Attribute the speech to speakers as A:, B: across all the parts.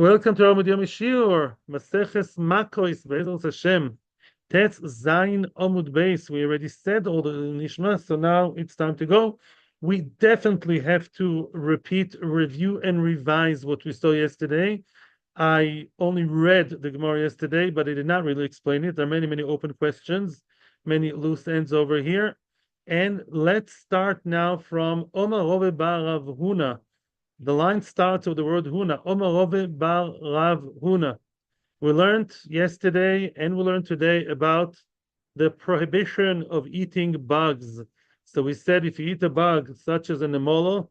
A: Welcome to Amud Yomi Shiur, Maseches Makkos, Be'ezras Hashem. Tetz Zayin Amud Beis. We already said all the Nishma, so now it's time to go. We definitely have to repeat, review, and revise what we saw yesterday. I only read the Gemara yesterday, but I did not really explain it. There are many, many open questions, many loose ends over here. And let's start now from Omar Rove Bar Rav Huna. The line starts with the word Huna. Omar Rove Bar Rav Huna. We learned yesterday and we learned today about the prohibition of eating bugs. So we said if you eat a bug such as an emolo,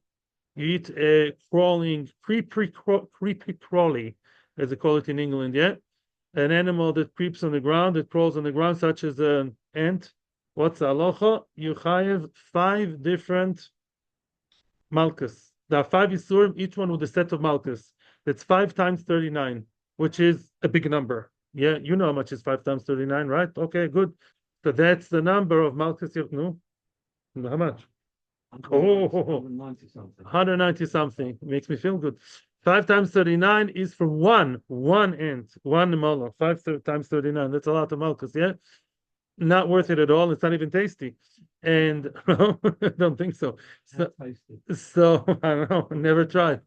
A: you eat a crawling, creepy crawly, as they call it in England, yeah? An animal that creeps on the ground, that crawls on the ground, such as an ant. What's the halacha? You have 5 different Makkos. There are 5 Isurim, each one with a set of Makkos. That's 5 times 39, which is a big number. Yeah, you know how much is 5 times 39, right? Okay, good. So that's the number of Makkos. No? How much? 190 something. 190 something. Makes me feel good. 5 times 39 is for one ant, one molar. 5 times 39. That's a lot of Makkos, yeah? Not worth it at all. It's not even tasty. And I don't think so. So I don't know, never tried.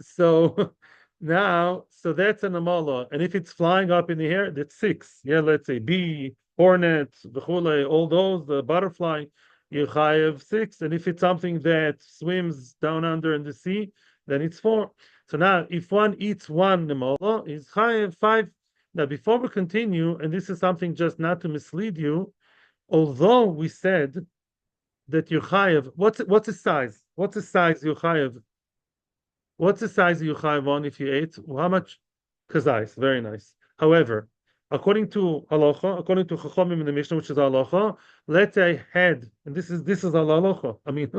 A: So now, so that's an amala. And if it's flying up in the air, that's 6. Yeah, let's say bee, hornet, all those, the butterfly, you have 6. And if it's something that swims down under in the sea, then it's 4. So now, if one eats one amala, is chayav 5. Now, before we continue, and this is something just not to mislead you, although we said that you chayav, what's the size? What's the size you chayav? What's the size you chayav on if you ate? How much? Kazais, very nice. However, according to halacha, according to Chachamim in the Mishnah, which is halacha, let's say head, and this is halacha. I mean,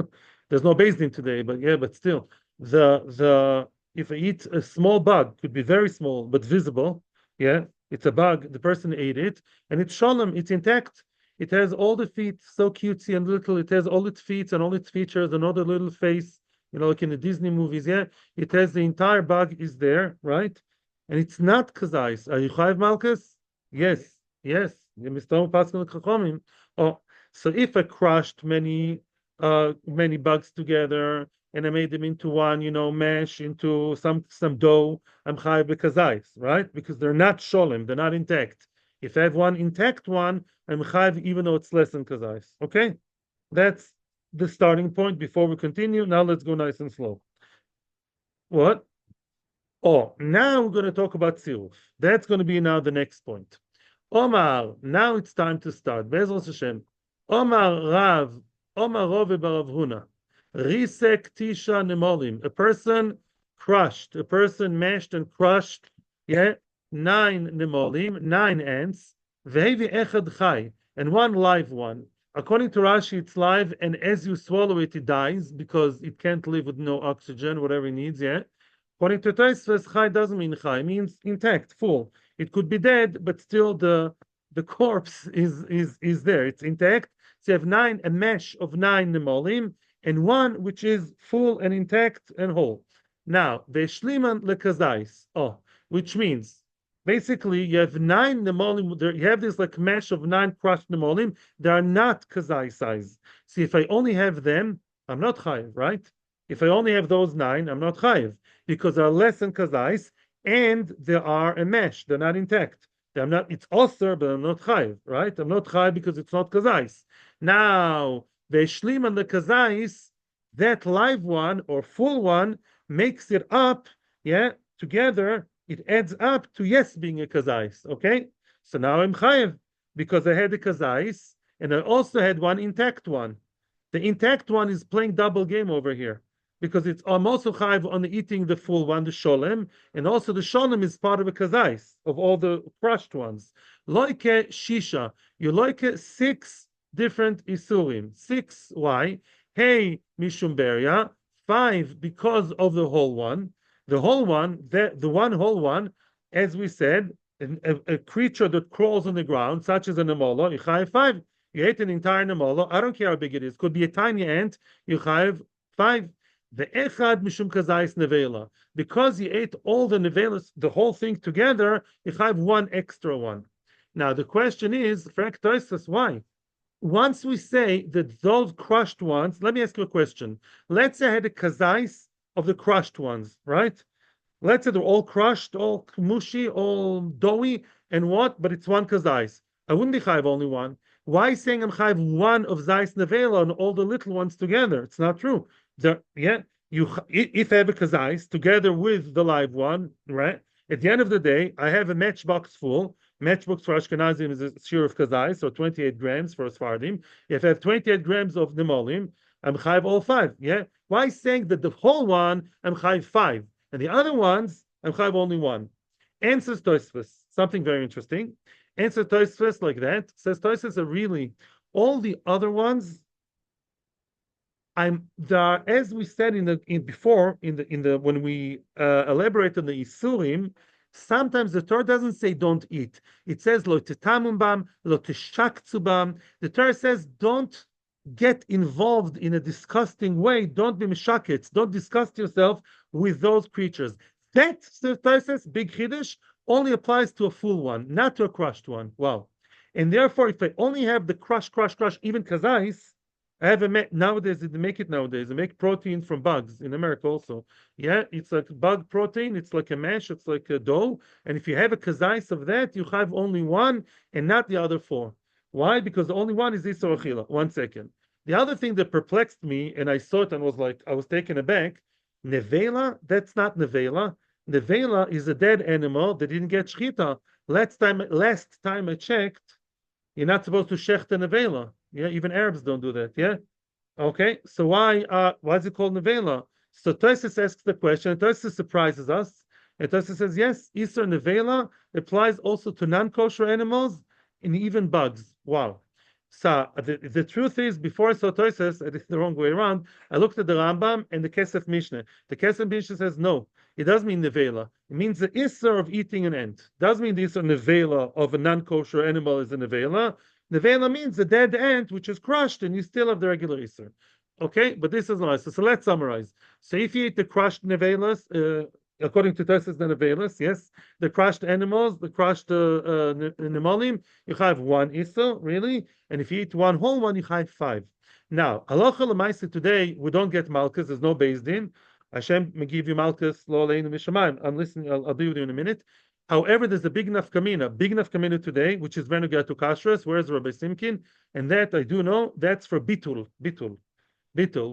A: there's no Beis Din today, but yeah, but still, the if I eat a small bug, could be very small but visible. Yeah, it's a bug. The person ate it, and it's shalom. It's intact. It has all the feet, so cutesy and little. It has all its feet and all its features and all the little face. You know, like in the Disney movies. Yeah, it has the entire bug is there, right? And it's not kazais. Are you chayiv malchus? Yes, yes. Oh, so if I crushed many bugs together and I made them into one, mesh into some dough, I'm chayiv bekazais, right? Because they're not sholem, they're not intact. If I have one intact one, I'm chayiv even though it's less than kazais. Okay, that's the starting point. Before we continue, now let's go nice and slow. What? Oh, now we're going to talk about tziruf. That's going to be now the next point. Omar, now it's time to start. Be'ezras Hashem. Omar Rav Bar Rav Huna. Risek Tisha Nemolim. A person crushed, a person mashed and crushed, 9 Nemolim, 9 ants, Vehevi Echad Chai, and 1 live one. According to Rashi, it's live, and as you swallow it, it dies because it can't live with no oxygen, whatever it needs, yeah? According to Tosfos, Chai doesn't mean Chai, it means intact, full. It could be dead, but still the corpse is there. It's intact. So you have a mesh of 9 nemolim, and 1 which is full and intact and whole. Now, ve'shliman lekazais. Which means basically you have 9 nemolim. There you have this like mesh of 9 crushed nemolim. They are not kazai size. See, if I only have them, I'm not chayiv, right? If I only have those 9, I'm not chayiv because they are less than kazais. And they are a mesh; they're not intact. They're not. It's osir, but I'm not chayiv, right? I'm not chayiv because it's not kazais. Now the shlim and the kazais, that live one or full one makes it up. Yeah, together it adds up to yes being a kazais. Okay, so now I'm chayiv because I had a kazais and I also had 1 intact one. The intact one is playing double game over here, because I'm also chayiv on eating the full one, the sholem, and also the sholem is part of a kazais, of all the crushed ones. Loike shisha, you like 6 different isurim. 6, why? Hey, mishum beria, 5 because of the whole one. The whole one, the one whole one, as we said, a creature that crawls on the ground, such as an amolo, you chayiv 5. You ate an entire amolo, I don't care how big it is, could be a tiny ant, you chayiv 5. The echad mishum kazayis nevela. Because he ate all the nevelas, the whole thing together, you have one extra one. Now the question is, Frank Toysas, why? Once we say that those crushed ones, let me ask you a question. Let's say I had a kazais of the crushed ones, right? Let's say they're all crushed, all mushy, all doughy, and what? But it's one kazais. I wouldn't be chayiv only one. Why saying I'm chayiv one of zais nevela and all the little ones together? It's not true. Yeah, if I have a kazais together with the live one, right? At the end of the day, I have a matchbox full. Matchbox for Ashkenazim is a shiur of kazais, so 28 grams for Sfardim. If I have 28 grams of nemolim, I'm chayiv all five. Yeah. Why saying that the whole one I'm chayiv five? And the other ones, I'm chayiv only one. Answers Tosfos, something very interesting. Answers Tosfos like that. Says Tosfos are really all the other ones. As we said before when we elaborate on the Isurim, sometimes the Torah doesn't say don't eat. It says lo tetamun bam, lo tishaktu bam. The Torah says don't get involved in a disgusting way. Don't be mishaketz. Don't disgust yourself with those creatures. That, the Torah says, big chiddush, only applies to a full one, not to a crushed one. Wow. And therefore, if I only have the crush, even kazais, I have nowadays, they make protein from bugs in America also. Yeah, it's like bug protein, it's like a mash, it's like a dough. And if you have a kazais of that, you have only one and not the other four. Why? Because the only one is Isur Achila. 1 second. The other thing that perplexed me, and I saw it and was like, I was taken aback, nevela, that's not nevela. Nevela is a dead animal that didn't get shchita. Last time I checked, you're not supposed to shecht a nevela. Yeah, even Arabs don't do that. Yeah. Okay. So why is it called nevela? So Tosfos asks the question, and Tosfos surprises us. And Tosfos says, yes, Isur nevela applies also to non-kosher animals and even bugs. Wow. So the truth is, before I saw Tosfos, it's the wrong way around. I looked at the Rambam and the Kesef Mishnah. The Kesef Mishnah says no. It does mean nevela. It means the Isser of eating an ant. It does mean the Isser nevela of a non-kosher animal is a nevela. Nevela means a dead ant which is crushed and you still have the regular Isser. Okay, but this is nice. So let's summarize. So if you eat the crushed nevelas, according to Tosfos, the nevelas, yes, the crushed animals, the crushed nemolim, you have one Isser, really, and if you eat one whole one, you have five. Now, halacha l'maisa today, we don't get malchus. There's no beis din. Hashem may give you malchus lo aleinu mishamayim. I'm listening. I'll be with you in a minute. However, there's a big nafkamina today, which is venuga to kashrus. Where's Rabbi Simkin? And that I do know. That's for bitul,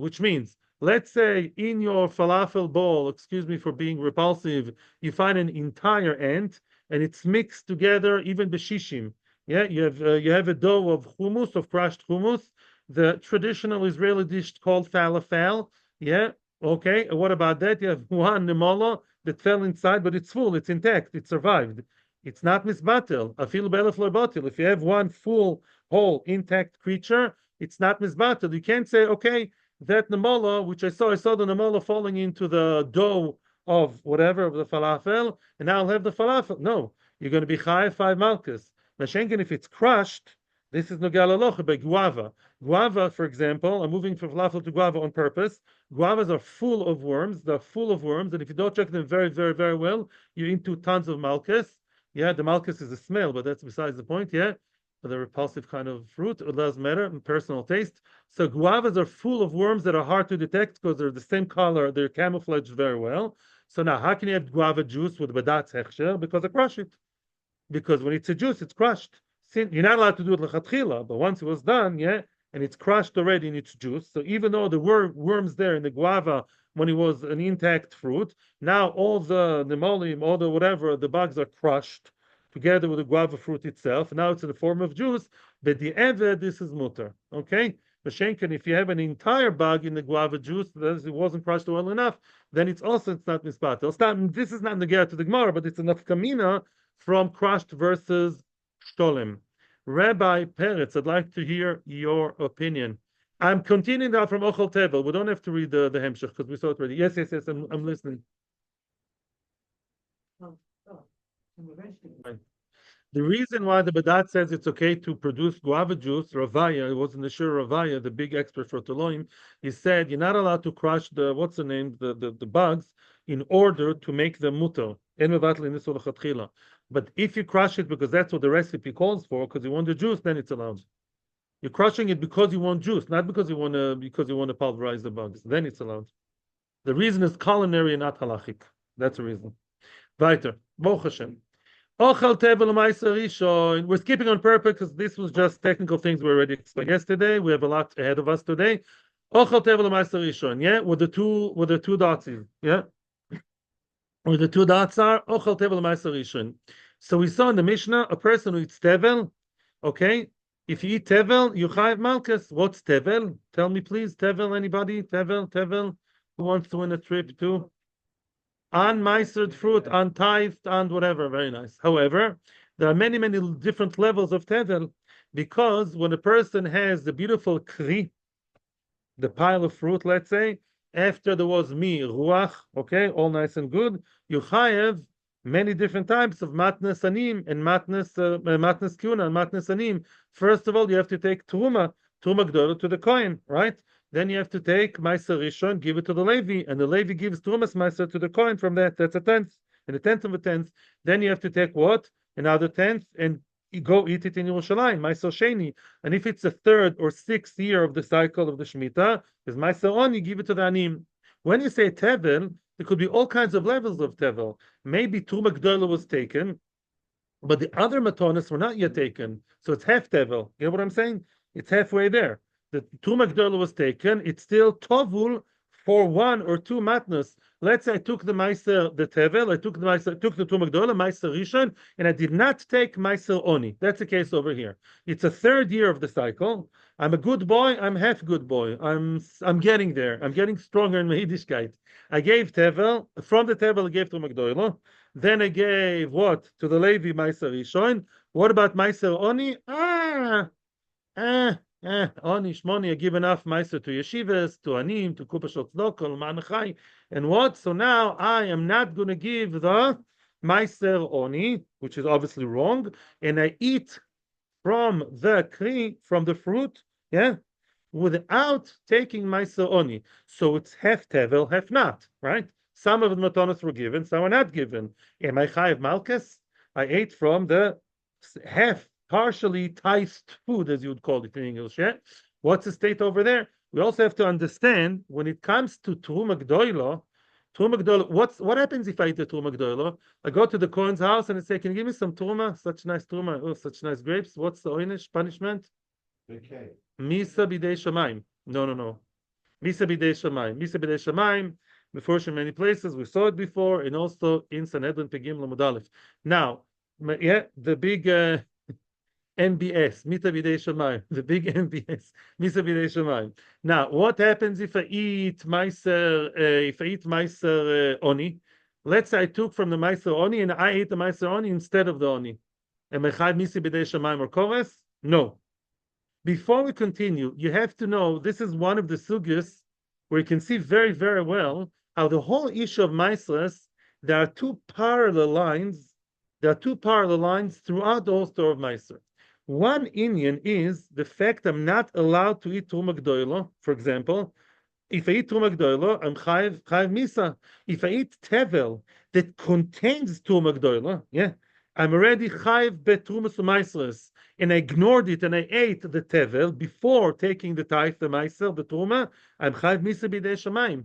A: which means, let's say in your falafel bowl, excuse me for being repulsive, you find an entire ant and it's mixed together, even beshishim. Yeah, you have a dough of hummus, of crushed hummus, the traditional Israeli dish called falafel. Yeah. Okay, what about that? You have one nemola that fell inside, but it's full, it's intact, it survived. It's not misbatel. Afil belef batil. If you have one full, whole, intact creature, it's not misbatel. You can't say, okay, that nemola, which I saw the nemola falling into the dough of whatever, of the falafel, and now I'll have the falafel. No, you're going to be chayav 5 malchus. Mashenkin, if it's crushed, this is nogal halacha by guava. Guava, for example, I'm moving from falafel to guava on purpose. Guavas are full of worms. They're full of worms, and if you don't check them very, very, very well, you're into tons of malchus. Yeah, the malchus is a smell, but that's besides the point. Yeah, but the repulsive kind of fruit. It doesn't matter. Personal taste. So guavas are full of worms that are hard to detect because they're the same color. They're camouflaged very well. So now, how can you have guava juice with badat hechsher? Because I crush it. Because when it's a juice, it's crushed. You're not allowed to do it lechatchila, but once it was done, yeah, and it's crushed already in its juice. So even though there were worms there in the guava when it was an intact fruit, now all the nemolim, all the whatever, the bugs are crushed together with the guava fruit itself. Now it's in the form of juice, but the eved, this is mutter. Okay? Mashenkin, if you have an entire bug in the guava juice that it wasn't crushed well enough, then it's not mispatel. This is not negaya to the Gemara, but it's enough kamina from crushed versus Shtolem. Rabbi Peretz, I'd like to hear your opinion. I'm continuing now from Ochel Tevel. We don't have to read the Hemshech because we saw it already. Yes, I'm listening. The reason why the Badat says it's okay to produce guava juice, Ravaya, it was in the Shiur Ravaya, the big expert for Toloim, he said you're not allowed to crush the, what's the name, the bugs, in order to make them mutter. But if you crush it because that's what the recipe calls for, because you want the juice, then it's allowed. You're crushing it because you want juice, not because you want to pulverize the bugs. Then it's allowed. The reason is culinary and not halachic. That's the reason. Weiter. Baruch Hashem. We're skipping on purpose because this was just technical things we already explained yesterday. We have a lot ahead of us today. Yeah, with the two dots is, yeah. Where the two dots are, so we saw in the Mishnah a person who eats tevel, okay? If you eat tevel, you chayav malchus. What's tevel? Tell me, please. Tevel, anybody? Tevel. Who wants to win a trip to? Unmeistered fruit, untithed, and whatever. Very nice. However, there are many, many different levels of tevel, because when a person has the beautiful kri, the pile of fruit, let's say, after there was ruach, okay, all nice and good, you chayev many different types of matnas anim and matnas kuna and matnas anim. First of all, you have to take Terumah Gedola to the Kohen, right? Then you have to take Meiser Rishon, give it to the Levi, and the Levi gives Terumas Meiser to the Kohen from that. That's a tenth, and a tenth of a tenth. Then you have to take what? Another tenth, and you go eat it in Yerushalayim, Meiser Sheni. And if it's a third or sixth year of the cycle of the Shemitah, is Meiser On, you give it to the Anim. When you say Tevel, there could be all kinds of levels of Tevel. Maybe Terumah Gedola was taken, but the other matonis were not yet taken. So it's half Tevel. You know what I'm saying? It's halfway there. The Terumah Gedola was taken, it's still tovul for one or two matnas. Let's say I took the Meiser, the Tevel, I took the Terumah Gedola, Meiser Rishon, and I did not take Meiser Oni. That's the case over here. It's a third year of the cycle. I'm a good boy, I'm half good boy. I'm getting there. I'm getting stronger in my Yiddishkeit. I gave Tevel, from the Tevel I gave Terumah Gedola. Then I gave what? To the Levi Meiser Rishon. What about Meiser Oni? Oni Shmoni, I give enough Meiser to yeshivas, to Anim, to Kupashot Lokal, Manachai, and what? So now I am not going to give the Meiser Oni, which is obviously wrong, and I eat from the kri, from the fruit, yeah, without taking Meiser Oni. So it's half Tevel, half not, right? Some of the matonos were given, some are not given. Am I chayav malchus? I ate from the half partially tithed food, as you would call it in English. Yeah, what's the state over there? We also have to understand when it comes to Terumah Gedola. What happens if I eat the Terumah Gedola? I go to the Kohen's house and I say, "Can you give me some Terumah? Such nice Terumah, oh, such nice grapes. What's the oynish punishment?" Okay. Misa bidei shamayim. No. Misa bidei shamayim. Misa bidei shamayim. Before in many places we saw it before, and also in Sanhedrin Pegim Lamud Aleph. Now, yeah, the big MBS, Mita Bidei Shamayim, the big MBS, Mita Bidei Shamayim. Now, what happens if I eat Meiser, Oni? Let's say I took from the Meiser Oni and I ate the Meiser Oni instead of the Oni. Am I Chayv Misa Bidei Shamayim or Kores? No. Before we continue, you have to know this is one of the sugyas where you can see very, very well how the whole issue of Meisres, there are two parallel lines. There are two parallel lines throughout the whole story of Meiser. One Inyan is the fact I'm not allowed to eat Terumah Gedola, for example. If I eat Terumah Gedola, I'm chayiv misa. If I eat Tevel that contains Terumah Gedola, yeah, I'm already chayiv betrumas u'maisres, and I ignored it and I ate the Tevel before taking the tithe, the meiser, the Terumah, I'm chayiv misa b'dei shamayim.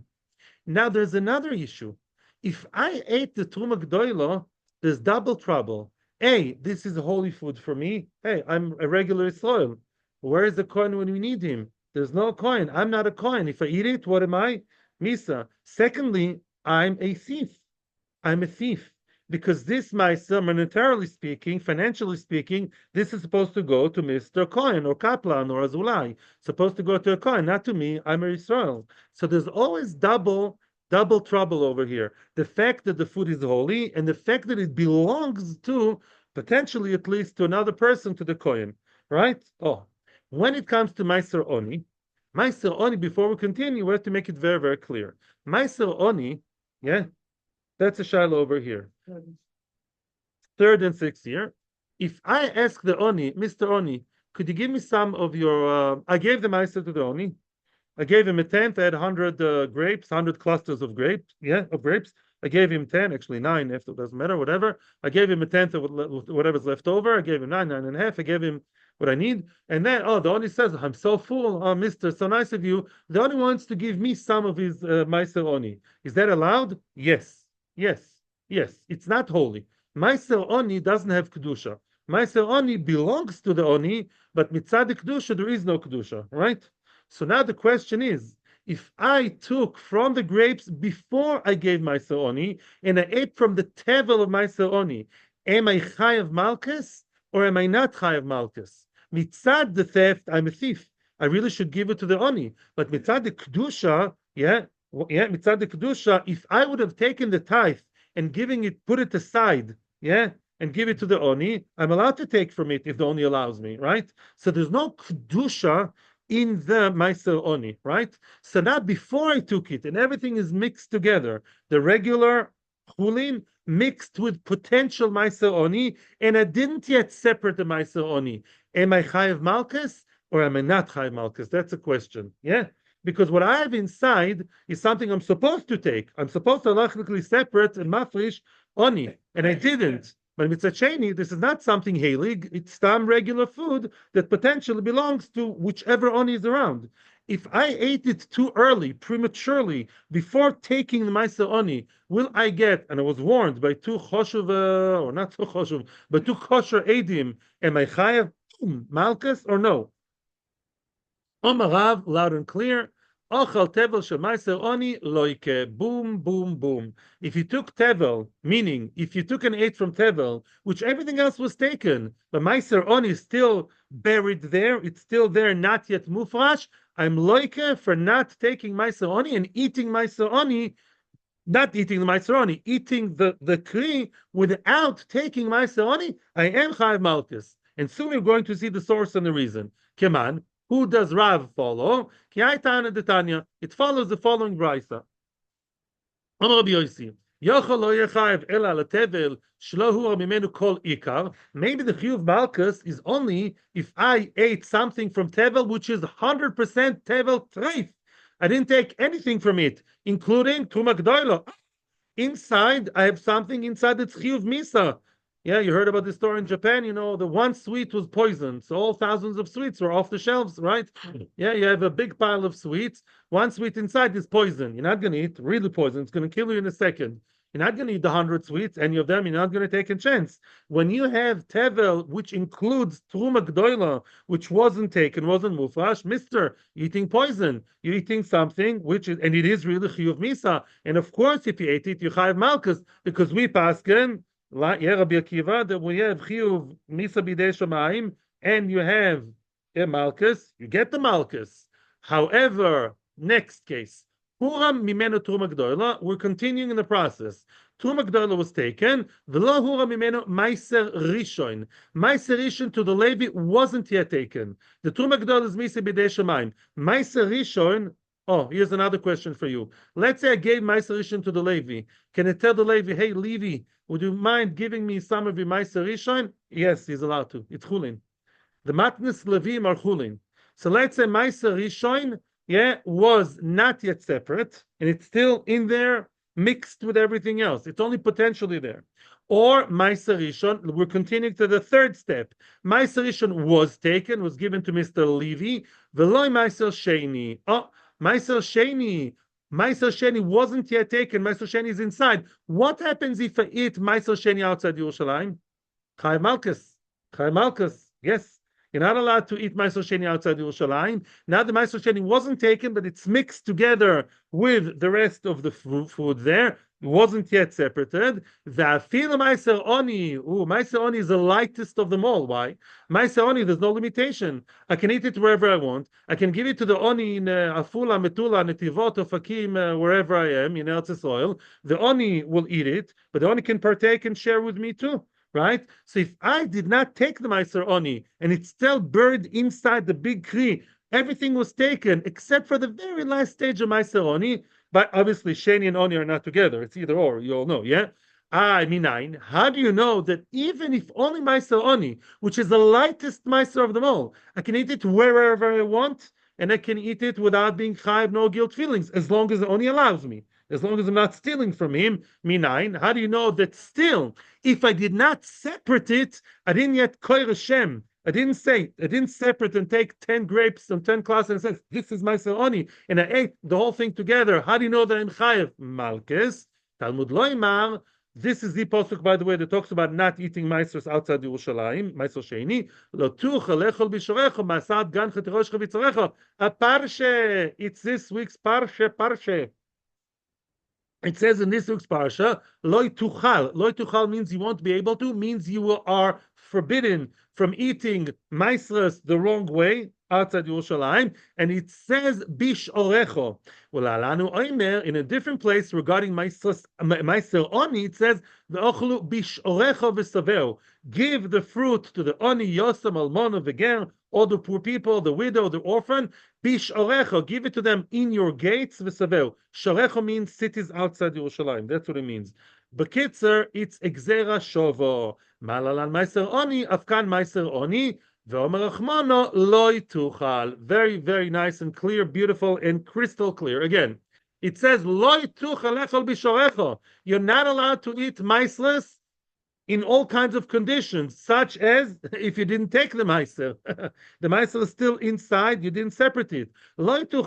A: Now there's another issue. If I ate the Terumah Gedola, there's double trouble. This is holy food for me. Hey, I'm a regular Israel. Where is the coin when we need him? There's no coin. I'm not a coin. If I eat it, what am I? Misa. Secondly, I'm a thief. I'm a thief. Because this Maisa, monetarily speaking, financially speaking, this is supposed to go to Mr. Coin or Kaplan or Azulai. Supposed to go to a coin, not to me. I'm a Israel. So there's always double trouble over here. The fact that the food is holy and the fact that it belongs to, potentially at least, to another person, to the Kohen, right? When it comes to Meiser Oni, before we continue, we have to make it very, very clear. Meiser Oni, yeah, that's a shiloh over here. Third and sixth year. If I ask the Oni, Mr. Oni, could you give me some of your, I gave the Meiser to the Oni. I gave him a tenth. I had 100 grapes, 100 clusters of grapes. Yeah, of grapes. I gave him 10, actually nine, if it doesn't matter, whatever. I gave him a tenth of whatever's left over. I gave him nine, nine and a half. I gave him what I need. And then, the Oni says, I'm so full. Oh, mister, so nice of you. The Oni wants to give me some of his Meiser Oni. Is that allowed? Yes. Yes. Yes. It's not holy. Meiser Oni doesn't have Kedusha. Meiser Oni belongs to the Oni, but mitzad Kedusha, there is no Kedusha, right? So now the question is, if I took from the grapes before I gave my Oni, and I ate from the tevel of my Oni, am I chayav malchus or am I not chayav malchus? Mitzad the theft, I'm a thief. I really should give it to the Oni. But mitzad the kedusha, mitzad the kedusha, if I would have taken the tithe and giving it, put it aside, and give it to the Oni, I'm allowed to take from it if the Oni allows me, right? So there's no kedusha in the Meiser Oni, right? So now before I took it and everything is mixed together, the regular chulin mixed with potential Meiser Oni, and I didn't yet separate the Meiser Oni. Am I Chayav Malchus or am I not Chayav Malchus? That's a question, yeah? Because what I have inside is something I'm supposed to take. I'm supposed to halachically separate and mafrish Oni, and I didn't. But mitzvah sheni, this is not something halig. It's some regular food that potentially belongs to whichever oni is around. If I ate it too early, prematurely, before taking the ma'aser oni, will I get? And I was warned by two choshuv, or not two choshuv, but two kosher edim. Am I chayav malchus or no? Omar Rav, loud and clear. Ochal tevel shemaiser oni loike. Boom, boom, boom. If you took tevel, meaning if you took an eight from tevel, which everything else was taken, but maiser oni is still buried there, it's still there, not yet mufrash, I'm loike for not taking maiser oni and eating maiser oni, not eating the maiser oni, eating the kri without taking maiser oni. I am chayav malchus. And soon we're going to see the source and the reason. Keman. Who does Rav follow? It follows the following brisa. Maybe the chiyuv malchus is only if I ate something from tevel, which is 100% tevel treif. I didn't take anything from it, including Terumah Gedola. Inside, I have something inside that's chiyuv misa. Yeah, you heard about this story in Japan. You know, the one sweet was poisoned. So all thousands of sweets were off the shelves, right? Yeah, you have a big pile of sweets. One sweet inside is poison. You're not going to eat, really poison. It's going to kill you in a second. You're not going to eat the 100 sweets, any of them. You're not going to take a chance. When you have tevel, which includes Terumah Gedola, which wasn't taken, wasn't mufrash, mister, eating poison. You're eating something which is, and it is really chiyuv misa. And of course, if you ate it, you chayav malchus, because we pasken, yeah, Rabbi Akiva, that we have chiyuv misa bidei shamayim, and you have a malchus, you get the malchus. However, next case, huram mimeno Terumah Gedola, we're continuing in the process. Terumah Gedola was taken, v'lo huram mimeno meiser rishon. Meiser rishon to the Levi wasn't yet taken. The Terumah Gedola is misa bidei shamayim. Meiser rishon. Oh, here's another question for you. Let's say I gave Meiser Rishon to the Levi. Can I tell the Levi, hey, Levi, would you mind giving me some of your Meiser Rishon? Yes, he's allowed to. It's chulin. The matnas Levim are chulin. So let's say Meiser Rishon, was not yet separate, and it's still in there, mixed with everything else. It's only potentially there. Or Meiser Rishon, we're continuing to the third step. Meiser Rishon was taken, was given to Mr. Levi. V'loi Meiser Sheni. Oh, Meiser Sheni wasn't yet taken. Meiser Sheni is inside. What happens if I eat Meiser Sheni outside Yerushalayim? Chayav malchus. Chayav malchus. Yes. You're not allowed to eat Meiser Sheni outside Yerushalayim. Now the Meiser Sheni wasn't taken, but it's mixed together with the rest of the food there. It wasn't yet separated. The Afil Meiser Oni. Meiser Oni is the lightest of them all. Why? Meiser Oni, there's no limitation. I can eat it wherever I want. I can give it to the Oni in Afula, Metula, Netivot, Ofakim, wherever I am, in Eretz Yisrael. The Oni will eat it, but the Oni can partake and share with me too. Right? So if I did not take the Meiser Oni and it's still buried inside the big kri, everything was taken except for the very last stage of Meiser Oni. But obviously, Sheni and Oni are not together. It's either or, you all know, yeah? Minayin. How do you know that even if only Meiser Oni, which is the lightest Meiser of them all, I can eat it wherever I want, and I can eat it without being chayiv, no guilt feelings, as long as the Oni allows me, as long as I'm not stealing from him. Minayin. How do you know that still, if I did not separate it, I didn't yet koir Hashem. I didn't separate and take 10 grapes and 10 classes and says, this is my Oni, and I ate the whole thing together. How do you know that I'm chayiv? Malkes. Talmud loimar. This is the pasuk, by the way, that talks about not eating maasros outside Yerushalayim. Maaser sheni lo tuchel lechol bishorecha masad gan chetiroshcha vitzarecha. A parshe. It's this week's parshe. It says in this week's parsha, loy tuchal. Loy tuchal means you won't be able to. Means you are forbidden from eating maasros the wrong way outside Yerushalayim, and it says bish orecho. Well, alanu oimer in a different place regarding meiser oni, it says ve'ochlu bish orecho v'saveu. Give the fruit to the oni yosam almona v'ger, all the poor people, the widow, the orphan. Bish orecho, give it to them in your gates v'saveu. Shorecho means cities outside Yerushalayim. That's what it means. Bekitzer, it's exera shovo. Malalan meiser oni, afkan meiser oni. Very, very nice and clear, beautiful and crystal clear. Again, it says, you're not allowed to eat meiseless in all kinds of conditions, such as if you didn't take the meiser. The meiser is still inside, you didn't separate it. How do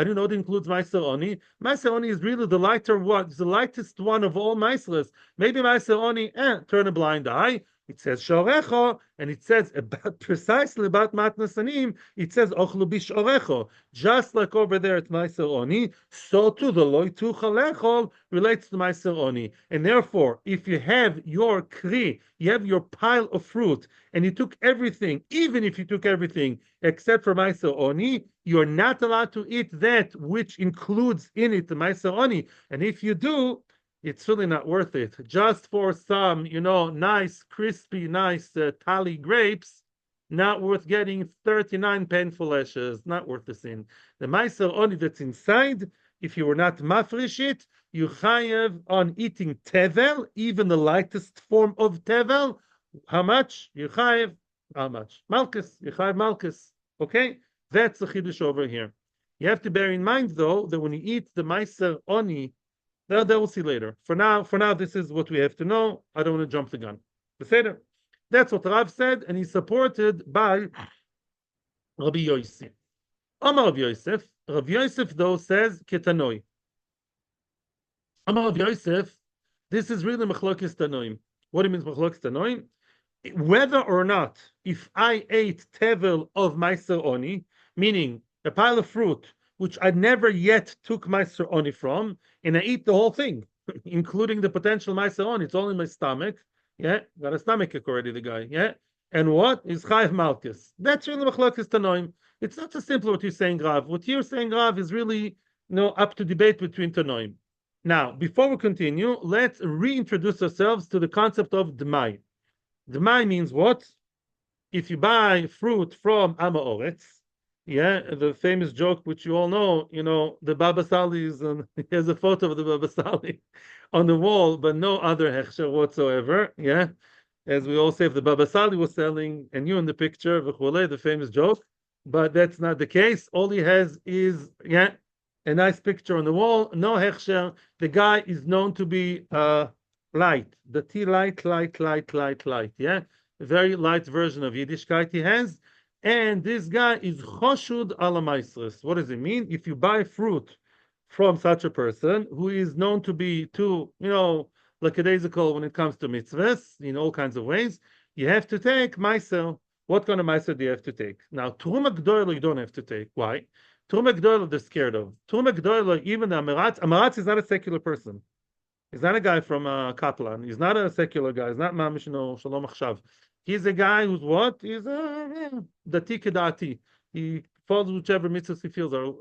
A: you know it includes meiser oni? Meiser oni is really the lighter one, it's the lightest one of all meiseless. Maybe meiser oni, turn a blind eye. It says shorecho, and it says precisely about matnas anim. It says ochlu bishorecho, just like over there at meiser oni. So too the loy tuchalechol relates to meiser oni, and therefore, if you have your kri, you have your pile of fruit, and you took everything, even if you took everything except for meiser oni, you are not allowed to eat that which includes in it the meiser oni, and if you do, it's really not worth it. Just for some, nice, crispy, nice tali grapes, not worth getting 39 painful ashes. Not worth the sin. The meiser oni that's inside, if you were not mafresh it, you chayev on eating tevel, even the lightest form of tevel. How much? You chayev, how much? Malkes, you chayev malkes. Okay? That's the chiddush over here. You have to bear in mind, though, that when you eat the meiser oni, that we'll see later. For now, this is what we have to know. I don't want to jump the gun. That's what Rav said, and he's supported by Rabbi Yosef. Amar Rav Yosef. Rav Yosef, though, says ketanoi. Amar Rav Yosef, this is really machlokes tanoim. What it means machlokes tanoim? Whether or not, if I ate tevel of meiser oni, meaning a pile of fruit, which I never yet took meiser oni from, and I eat the whole thing, including the potential meiser oni. It's all in my stomach. Yeah, got a stomachache already, the guy. Yeah, and what is chayiv malchus? That's really machlokes tanoim. It's not so simple what you're saying, Rav. What you're saying, Rav, is really up to debate between tanoim. Now, before we continue, let's reintroduce ourselves to the concept of dmai. Dmai means what? If you buy fruit from Am HAARETZ, yeah, the famous joke which you all know, the Baba Sali's, and here's a photo of the Baba Sali on the wall, but no other hechsher whatsoever. Yeah, as we all say, if the Baba Sali was selling and you in the picture, the famous joke, but that's not the case. All he has is a nice picture on the wall, no hechsher. The guy is known to be light, the T light. Yeah, a very light version of Yiddishkeit he has. And this guy is choshud ala maisres. What does it mean? If you buy fruit from such a person who is known to be too, lackadaisical when it comes to mitzvahs in all kinds of ways, you have to take meiser. What kind of meiser do you have to take? Now, Terumah Gedola you don't have to take. Why? Terumah Gedola they're scared of. Terumah Gedola, even the Amaratz is not a secular person. He's not a guy from Kaplan. He's not a secular guy. He's not Mamish, Shalom Achshav. He's a guy who's what? He's a dati kedati. He follows whichever mitzvahs he feels are.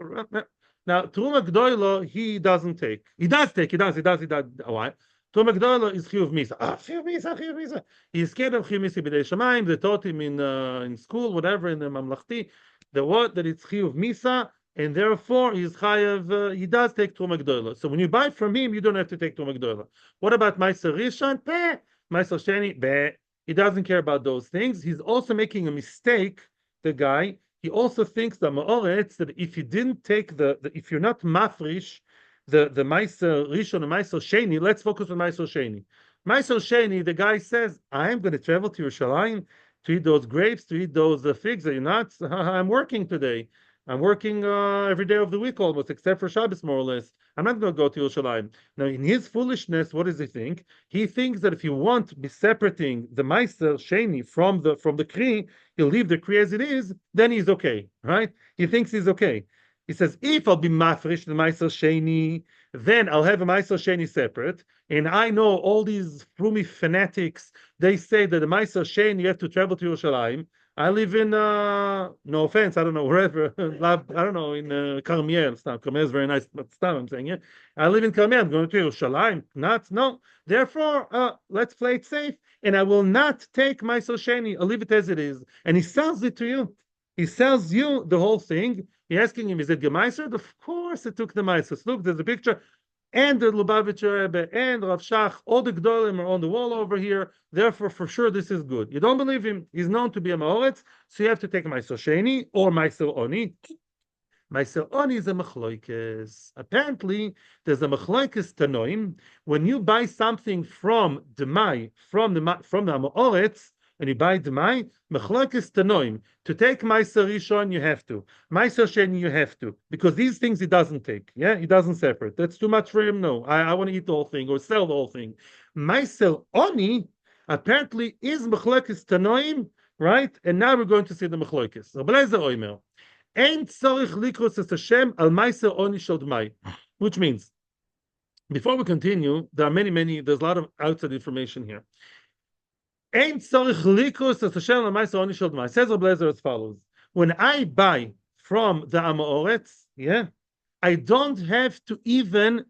A: Now, Terumah Gedola, he doesn't take. He does take. He does. Why? Terumah Gedola is chiyuv misa. Chiyuv misa. He's scared of chiyuv misa b'dei shamayim. They taught him in school, whatever, in the mamlachti. That it's chiyuv misa, and therefore he's chayav. He does take Terumah Gedola. So when you buy from him, you don't have to take Terumah Gedola. What about Meiser Rishon? Peh. Meiser Sheni? Beh. He doesn't care about those things. He's also making a mistake. The guy. He also thinks that Ma'oretz, that if you didn't take if you're not mafrish the Meiser Rishon and Meiser Sheni, let's focus on Meiser Sheni. Meiser Sheni, the guy says, I am going to travel to Yerushalayim to eat those grapes, to eat those figs. Are you not? I'm working today. I'm working every day of the week almost, except for Shabbos, more or less. I'm not going to go to Yerushalayim. Now, in his foolishness, what does he think? He thinks that if you want to be separating the Meiser Sheni from the Kri, he'll leave the Kri as it is, then he's okay, right? He thinks he's okay. He says, if I'll be mafresh the Meiser Sheni, then I'll have a Meiser Sheni separate. And I know all these Frumi fanatics, they say that the Meiser Sheni, you have to travel to Yerushalayim. I live in, no offense, I don't know, wherever, I don't know, in Carmiel. Carmiel is very nice, but I'm saying, yeah. I live in Carmiel, I'm going to Yerushalayim. Not, no. Therefore, let's play it safe. And I will not take Meiser Sheni. I'll leave it as it is. And he sells it to you. He sells you the whole thing. You're asking him, is it Gemeiser? Of course it took the Meiser. Look, there's a picture. And the Lubavitcher Rebbe and Rav Shach, all the Gdolim are on the wall over here. Therefore, for sure, this is good. You don't believe him. He's known to be a Mahoretz, so you have to take Meiser Sheni or Meiser Oni. Meiser Oni is a machloikes. Apparently, there's a machloikes Tanoim. When you buy something from the Mahoretz, and you buy Demai, Mechlokes Tanoim. To take Meiser Rishon, you have to. Meiser Sheni, you have to. Because these things he doesn't take. Yeah, he doesn't separate. That's too much for him. No, I want to eat the whole thing or sell the whole thing. Meiser Oni apparently is Mechlokes Tanoim, right? And now we're going to see the Mechlokes. Rabelezer Oimer. Ein tzorich likros es Hashem al Meiser Oni shel Demai. Which means, before we continue, there are there's a lot of outside information here. Says Rabbi Lezer as follows: when I buy from the Amoretz, yeah, I don't have to even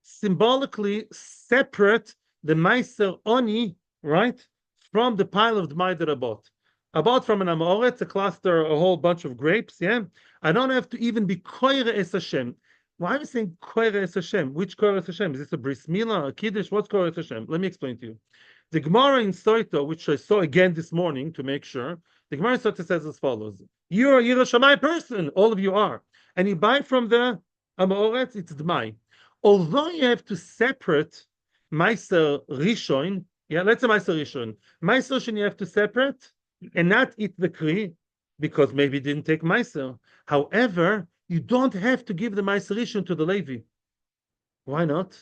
A: symbolically separate the Meiser Oni, right, from the pile of Dmai that I bought. I bought from an Amoretz, a cluster, a whole bunch of grapes, yeah. I don't have to even be Koire Es Hashem. Why am I saying Koire Es Hashem? Which Koire Es Hashem? Is this a Bris Milah, a Kiddush? What's Koire Es Hashem? Let me explain to you. The Gemara in Soito, which I saw again this morning to make sure, the Gemara in Soito says as follows: you're a Yirah Shammai person, all of you are, and you buy from the Amoretz, it's Dmai. Although you have to separate Meiser Rishon, yeah, let's say Meiser Rishon, Meiser Rishon you have to separate and not eat the Kri, because maybe you didn't take Meiser. However, you don't have to give the Meiser Rishon to the Levi. Why not?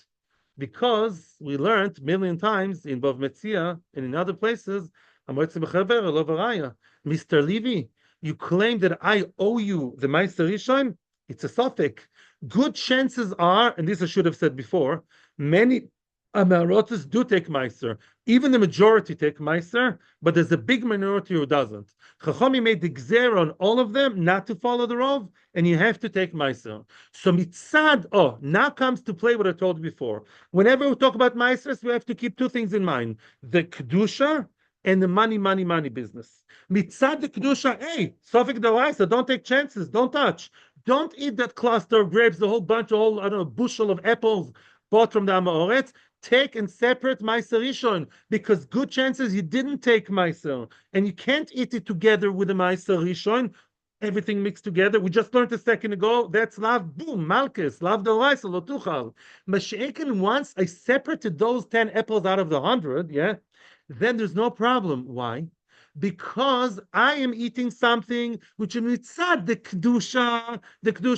A: Because we learned a million times in Bov Metzia and in other places, Mr. Levi, you claim that I owe you the Meiser Rishon. It's a suffix. Good chances are, and this I should have said before, many Amarotas do take Meiser. Even the majority take Meiser, but there's a big minority who doesn't. Chachami made the gzer on all of them not to follow the Rov, and you have to take Meiser. So mitzad, now comes to play what I told you before. Whenever we talk about Meisers, we have to keep two things in mind: the Kedusha and the money business. Mitzad the Kedusha, hey, Sofik Daraisa, don't take chances, don't touch. Don't eat that cluster of grapes, the whole bunch, I don't know, bushel of apples bought from the Amoretz. Take and separate Meiser Rishon, because good chances you didn't take Meiser, and you can't eat it together with the Meiser Rishon. Everything mixed together. We just learned a second ago. That's lav boom malchus lav deraisa lo tuchal. Masha'ekin, once I separated those 10 apples out of the 100, yeah, then there's no problem. Why? Because I am eating something which in mitzad the kedusha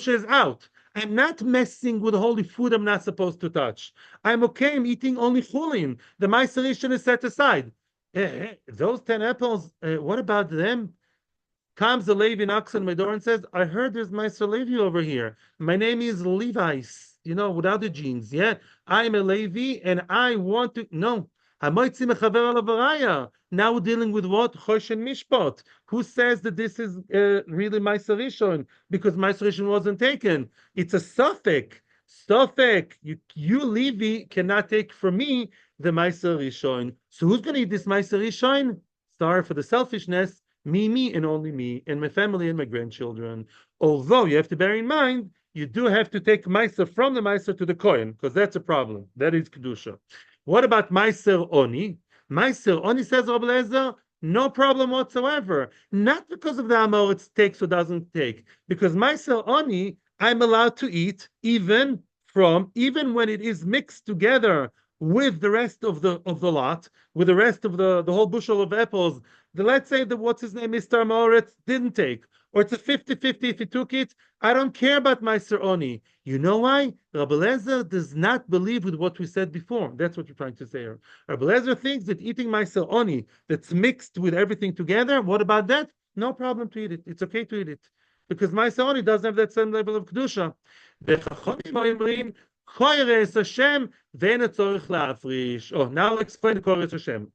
A: is out. I'm not messing with holy food I'm not supposed to touch. I'm okay. I'm eating only chulin. The Meiser Rishon is set aside. Those 10 apples, what about them? Comes the Levi knocks on my door and says, I heard there's Meiser Levi over here. My name is Levi's, without the jeans. Yeah, I'm a Levi and I want to. No. Now we're dealing with what? Chosh and Mishpat. Who says that this is really Meiser Rishon? Because Meiser Rishon wasn't taken. It's a suffix. You Levi cannot take from me the Meiser Rishon. So who's going to eat this Meiser Rishon? Sorry for the selfishness. Me, and only me, and my family and my grandchildren. Although you have to bear in mind, you do have to take Meiser from the Meiser to the Kohen, because that's a problem. That is Kedusha. What about Meiser Oni? Meiser Oni, says Rabbi Lezer, no problem whatsoever. Not because of the Amoritz takes or doesn't take, because Meiser Oni, I'm allowed to eat even when it is mixed together with the rest of the lot, with the rest of the whole bushel of apples. Let's say that what's his name, Mr. Amoritz, didn't take, or it's a 50-50 if he took it. I don't care about Meiser Oni. You know why? Rabbi Lezer does not believe with what we said before. That's what you're trying to say here. Rabbi Lezer thinks that eating Meiser Oni that's mixed with everything together, what about that? No problem to eat it. It's okay to eat it. Because Meiser Oni doesn't have that same level of Kedusha. Koyres Hashem, then it's la'afrish. Oh, now I'll explain the Koyres Hashem.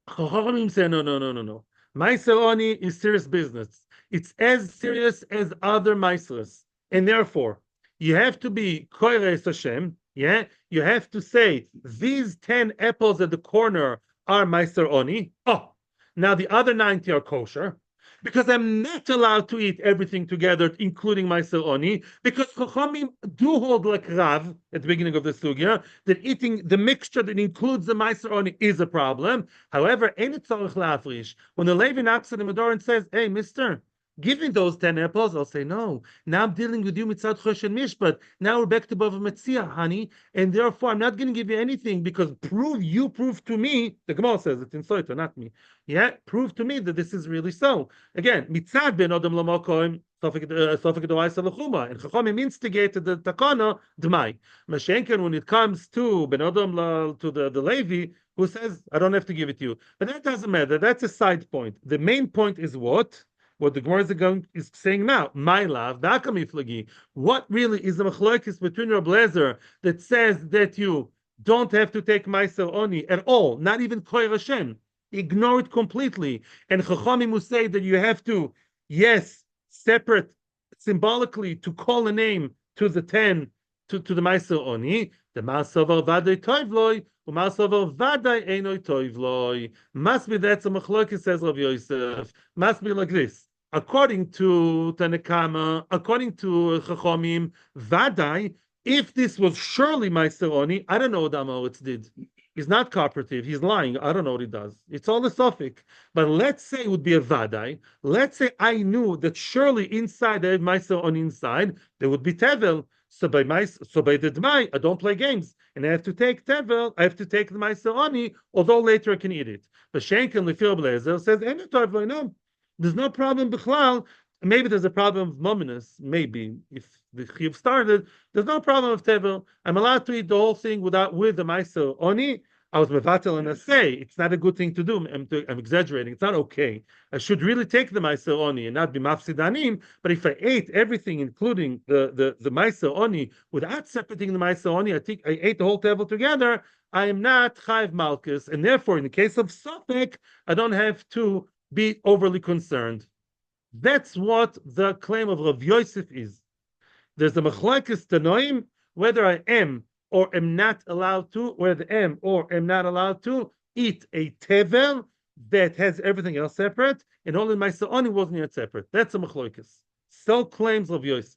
A: Chachamim say no. Meiser Oni is serious business. It's as serious as other Meisers, and therefore you have to be Koyres Hashem. Yeah, you have to say these 10 apples at the corner are Meiser Oni. Oh, now the other 90 are kosher, because I'm not allowed to eat everything together, including Meiser Oni, because Chachamim do hold like Rav at the beginning of the sugya that eating the mixture that includes the Meiser Oni is a problem. However, when the Levi knocks at the door and says, "Hey, Mister, give me those 10 apples," I'll say, "No, now I'm dealing with you mitzad chosh and mishpat. Now we're back to Bava Metzia, honey, and therefore I'm not going to give you anything, because prove to me," the Gemara says it's in Soita, not me. Yeah, prove to me that this is really so. Again, mitzad ben odom lamokoim, Sofik Doraisa Lechuma, and Chachamim instigated the takana d'mai. Mashenken, when it comes to ben odom to the Levi, who says, "I don't have to give it to you," but that doesn't matter. That's a side point. The main point is what the Gemara is saying now. My love, what really is the machlokes between Rabbi Lezer that says that you don't have to take Meiser Oni at all, not even Koy Hashem, ignore it completely, and Chachamim who say that you have to, yes, separate symbolically to call a name to the 10 to the Meiser Oni, the Masavar Vadai Toivloi, Umasavar Vadai Einoi Toivloi. Must be that's a machlokes, says Rav Yosef. Must be like this. According to Tanakama, according to Chachamim, Vadai, if this was surely Meiser Oni, I don't know what Amoritz did. He's not cooperative. He's lying. I don't know what he does. It's all a sofik. But let's say it would be a Vadai. Let's say I knew that surely inside there Meiser Oni inside, there would be Tevel. So by the Dmai, I don't play games. And I have to take Tevel, I have to take the Meiser Oni, although later I can eat it. But Shenken Lefil Blazer says, no. There's no problem bichlal. Maybe there's a problem of mominus. Maybe if the chiyuv started, there's no problem of tevel. I'm allowed to eat the whole thing with the meiser oni. I was mevatel and I say it's not a good thing to do. I'm exaggerating. It's not okay. I should really take the meiser oni and not be mafsidanim. But if I ate everything, including the meiser oni, without separating the meiser oni, I ate the whole tevel together. I am not chayv malchus, and therefore, in the case of sofek, I don't have to be overly concerned. That's what the claim of Rav Yosef is. There's a machlokes tanoim whether I am or am not allowed to, whether I am or am not allowed to eat a tevel that has everything else separate, and only my Oni wasn't yet separate. That's a machlokes. So claims Rav Yosef.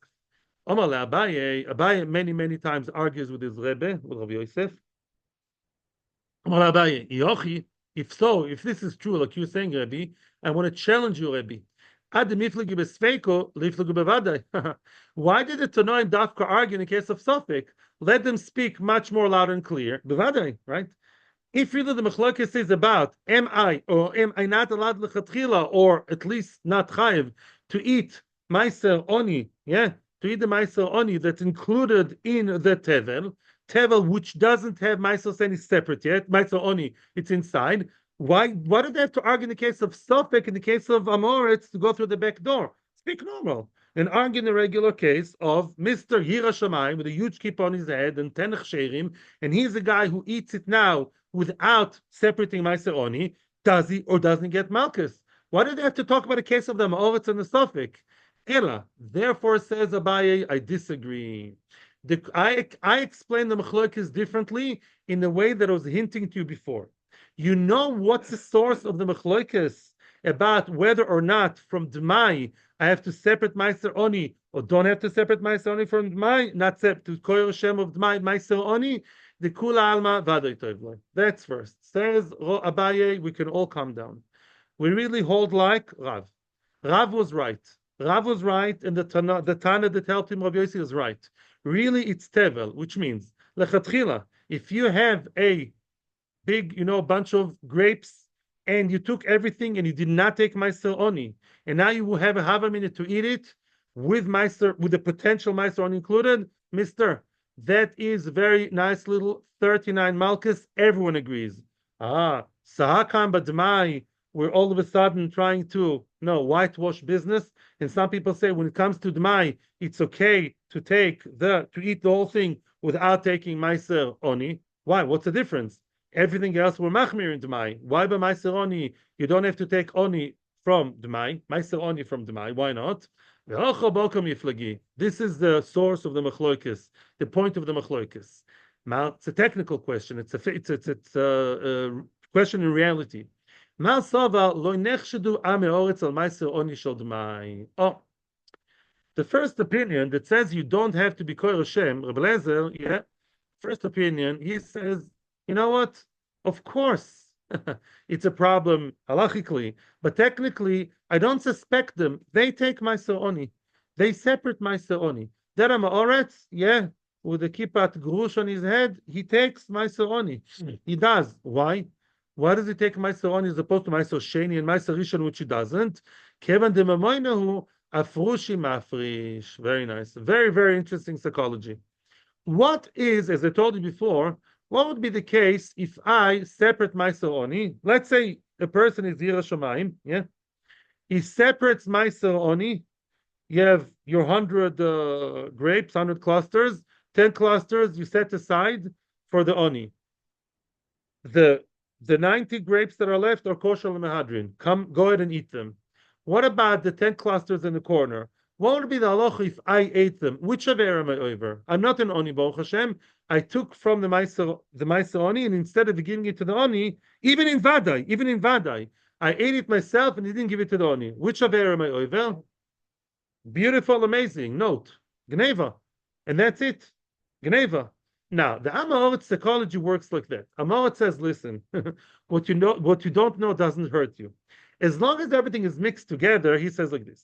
A: Omar Abaye many times argues with his Rebbe, with Rav Yosef. Omar Abaye, Yochi, if this is true, like you're saying, Rebbe, I want to challenge you, Rebbe. Why did the Tanoim Dafka argue in the case of Sofik? Let them speak much more loud and clear. Bevadai, right? If really the machlokes is about am I or am I not allowed lechatchila, or at least not chayiv, to eat meiser oni, to eat the meiser oni that's included in the tevel which doesn't have meiser seni separate yet, meiser oni, it's inside. Why do they have to argue in the case of Sofek, in the case of Amoritz, to go through the back door? Speak normal. And argue in the regular case of Mr. Yira Shammai with a huge kippah on his head and 10 sherim, and he's the guy who eats it now without separating Meiser Oni. Does he or doesn't he get Malchus? Why do they have to talk about a case of the Amoritz and the Sofek? Ela. Therefore, says Abaye, I disagree. I explained the machlokes differently in the way that I was hinting to you before. You know what's the source of the machlokes about whether or not from Dmai I have to separate Meiser Oni, or don't have to separate Meiser Oni from Dmai, not separate to Koyer Shem of Dmai, Meiser Oni, the Kula Alma Vaday Tovloi. That's first. Says Abaye, we can all calm down. We really hold like Rav. Rav was right. Rav was right, and the Tana that helped him, Rav Yossi, is right. Really, it's Tevel, which means, Lechatchila, if you have a big, bunch of grapes, and you took everything and you did not take Meiser Oni, and now you will have a half a minute to eat it with the potential Meiser Oni included, Mister, that is very nice little 39 Malchus. Everyone agrees. Sahakan Badmai, we're all of a sudden trying to whitewash business. And some people say when it comes to Dmai, it's okay to eat the whole thing without taking Meiser Oni. Why? What's the difference? Everything else we're machmir in Dmai. Why by Meiser Oni? You don't have to take Oni from Dmai. Meiser Oni from Dmai. Why not? This is the source of the machloikis, the point of the machloikis. Now, it's a technical question. It's a question in reality. Oh, the first opinion that says you don't have to be Koyer Hashem, Rebbe Lezer, first opinion, he says, you know what? Of course, it's a problem halachically, but technically, I don't suspect them. They take Meiser Oni. They separate Meiser Oni. Terumah HAARETZ, with the kippat grush on his head, he takes Meiser Oni. He does. Why? Why does he take Meiser Oni as opposed to Meiser Sheni and Meiser Rishon, which he doesn't? Kevan de mamoinahu afrushi mafrish. Very nice. Very, very interesting psychology. What is, as I told you before, what would be the case if I separate Meiser Oni? Let's say a person is Yira Shamayim, he separates Meiser Oni. You have your 100 grapes, 100 clusters, 10 clusters you set aside for the Oni. The 90 grapes that are left are kosher lemehadrin. Go ahead and eat them. What about the 10 clusters in the corner? What would be the halacha if I ate them? Which aver am I over? I'm not an Oni, Baruch Hashem. I took from the Meiser Oni, and instead of giving it to the Oni, even in Vadai, I ate it myself and didn't give it to the Oni. Which aver am I over? Beautiful, amazing. Note, Gneva. And that's it. Gneva. Now, the Am HaAaretz psychology works like that. Am HaAaretz says, listen, what you don't know doesn't hurt you. As long as everything is mixed together, he says like this.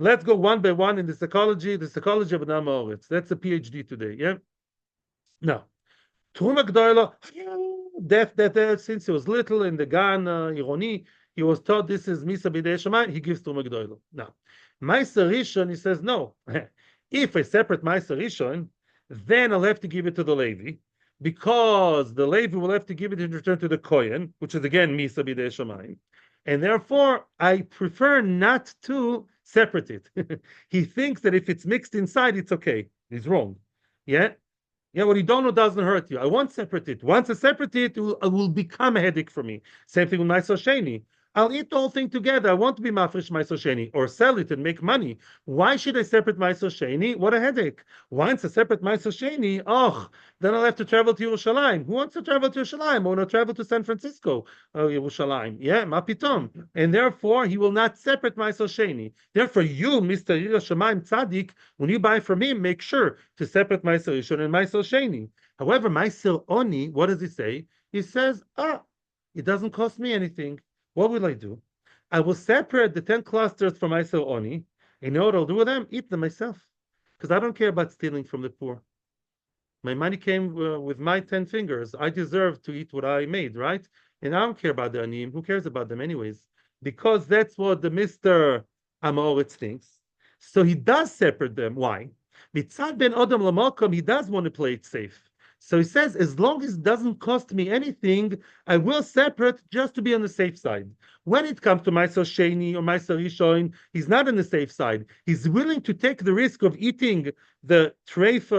A: Let's go one by one in the psychology of an Am HaAaretz. That's a PhD today, Now, Terumah Gedola, death, since he was little in the Gan Ironi, he was taught this is Misa B'dei Shammai, he gives Terumah Gedola. Now, Meiser Rishon, he says, no. If I separate Meiser Rishon, then I'll have to give it to the Levi, because the Levi will have to give it in return to the Kohen, which is again Misa B'dei Shammai. And therefore, I prefer not to separate it. He thinks that if it's mixed inside, it's okay. He's wrong. What you don't know doesn't hurt you. I won't separate it. Once I separate it, it will become a headache for me. Same thing with Meiser Sheni. I'll eat the whole thing together. I want to be mafresh Meiser Sheni or sell it and make money. Why should I separate Meiser Sheni? What a headache. Once I separate Meiser Sheni, then I'll have to travel to Yerushalayim. Who wants to travel to Yerushalayim? I want to travel to San Francisco. Yerushalayim. Ma pitom. And therefore, he will not separate Meiser Sheni. Therefore, you, Mr. Yerushalayim Tzaddik, when you buy from him, make sure to separate Meiser Rishon and Meiser Sheni. However, Meiser Oni, what does he say? He says, it doesn't cost me anything. What will I do? I will separate the 10 clusters from Meiser Oni. You know what I'll do with them? Eat them myself. Because I don't care about stealing from the poor. My money came with my 10 fingers. I deserve to eat what I made, right? And I don't care about the Aniyim. Who cares about them anyways? Because that's what the Mr. Am HaAaretz thinks. So he does separate them. Why? Mitzad ben Odom Lamalkom, he does want to play it safe. So he says, as long as it doesn't cost me anything, I will separate just to be on the safe side. When it comes to Meiser Sheni or Meiser Rishon, he's not on the safe side. He's willing to take the risk of eating the treif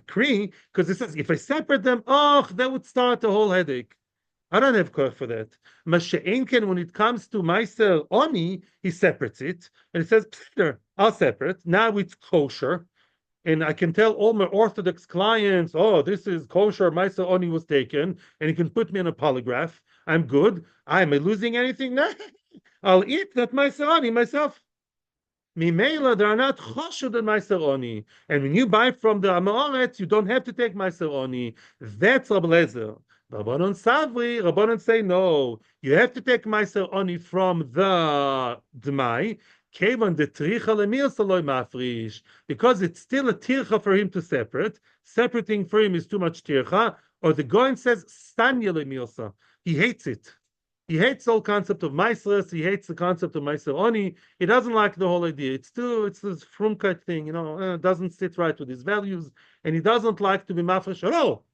A: kri, because he says, if I separate them, that would start a whole headache. I don't have koch for that. Masha'enken, when it comes to Meiser Oni, he separates it, and he says, I'll separate. Now it's kosher. And I can tell all my Orthodox clients, this is kosher, Meiser Oni was taken, and you can put me on a polygraph. I'm good. Am I losing anything? No. I'll eat that Meiser Oni myself. Mimela, they are not choshud and Meiser Oni. And when you buy from the Am HaAaretz, you don't have to take Meiser Oni. That's Rabbi Lezer. Rabbanon Savri, Rabbanon say no. You have to take Meiser Oni from the Dmai. Kevan the tricha lemir saloi mafrish, because it's still a tircha for him to separate. Separating for him is too much tircha. Or the Goin says stanya lemirsa. He hates it. He hates the whole concept of Meisres. He hates the concept of Meiser Oni. He doesn't like the whole idea. It's this frumkeit thing, doesn't sit right with his values, and he doesn't like to be mafresh at all.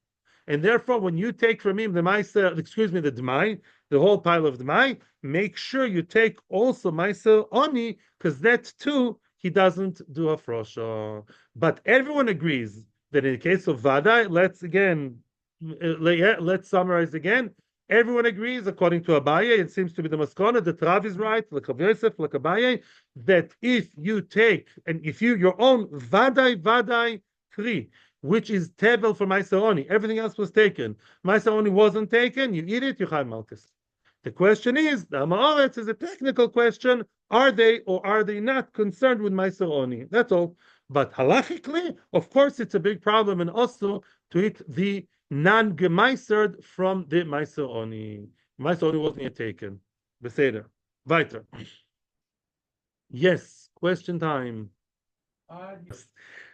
A: And therefore, when you take from him the Meiser, the Dmai, the whole pile of Dmai, make sure you take also Meiser Oni, because that too, he doesn't do a frosha. But everyone agrees that in the case of Vadai, let's summarize again. Everyone agrees, according to Abaye, it seems to be the Maskona, that Rav is right, like Rav Yosef, like Abaye, that if you take, and if you, your own Vadai free, which is Tevel for Meiser Oni, everything else was taken. Meiser Oni wasn't taken, you eat it, you chai Malkus. The question is, the Am HaAaretz is a technical question, are they or are they not concerned with Meiser Oni? That's all. But halachically, of course, it's a big problem, and also to eat the non-gemeisered from the Meiser Oni. Meiser Oni wasn't yet taken. Beseder. Weiter. Yes, question time. Yes.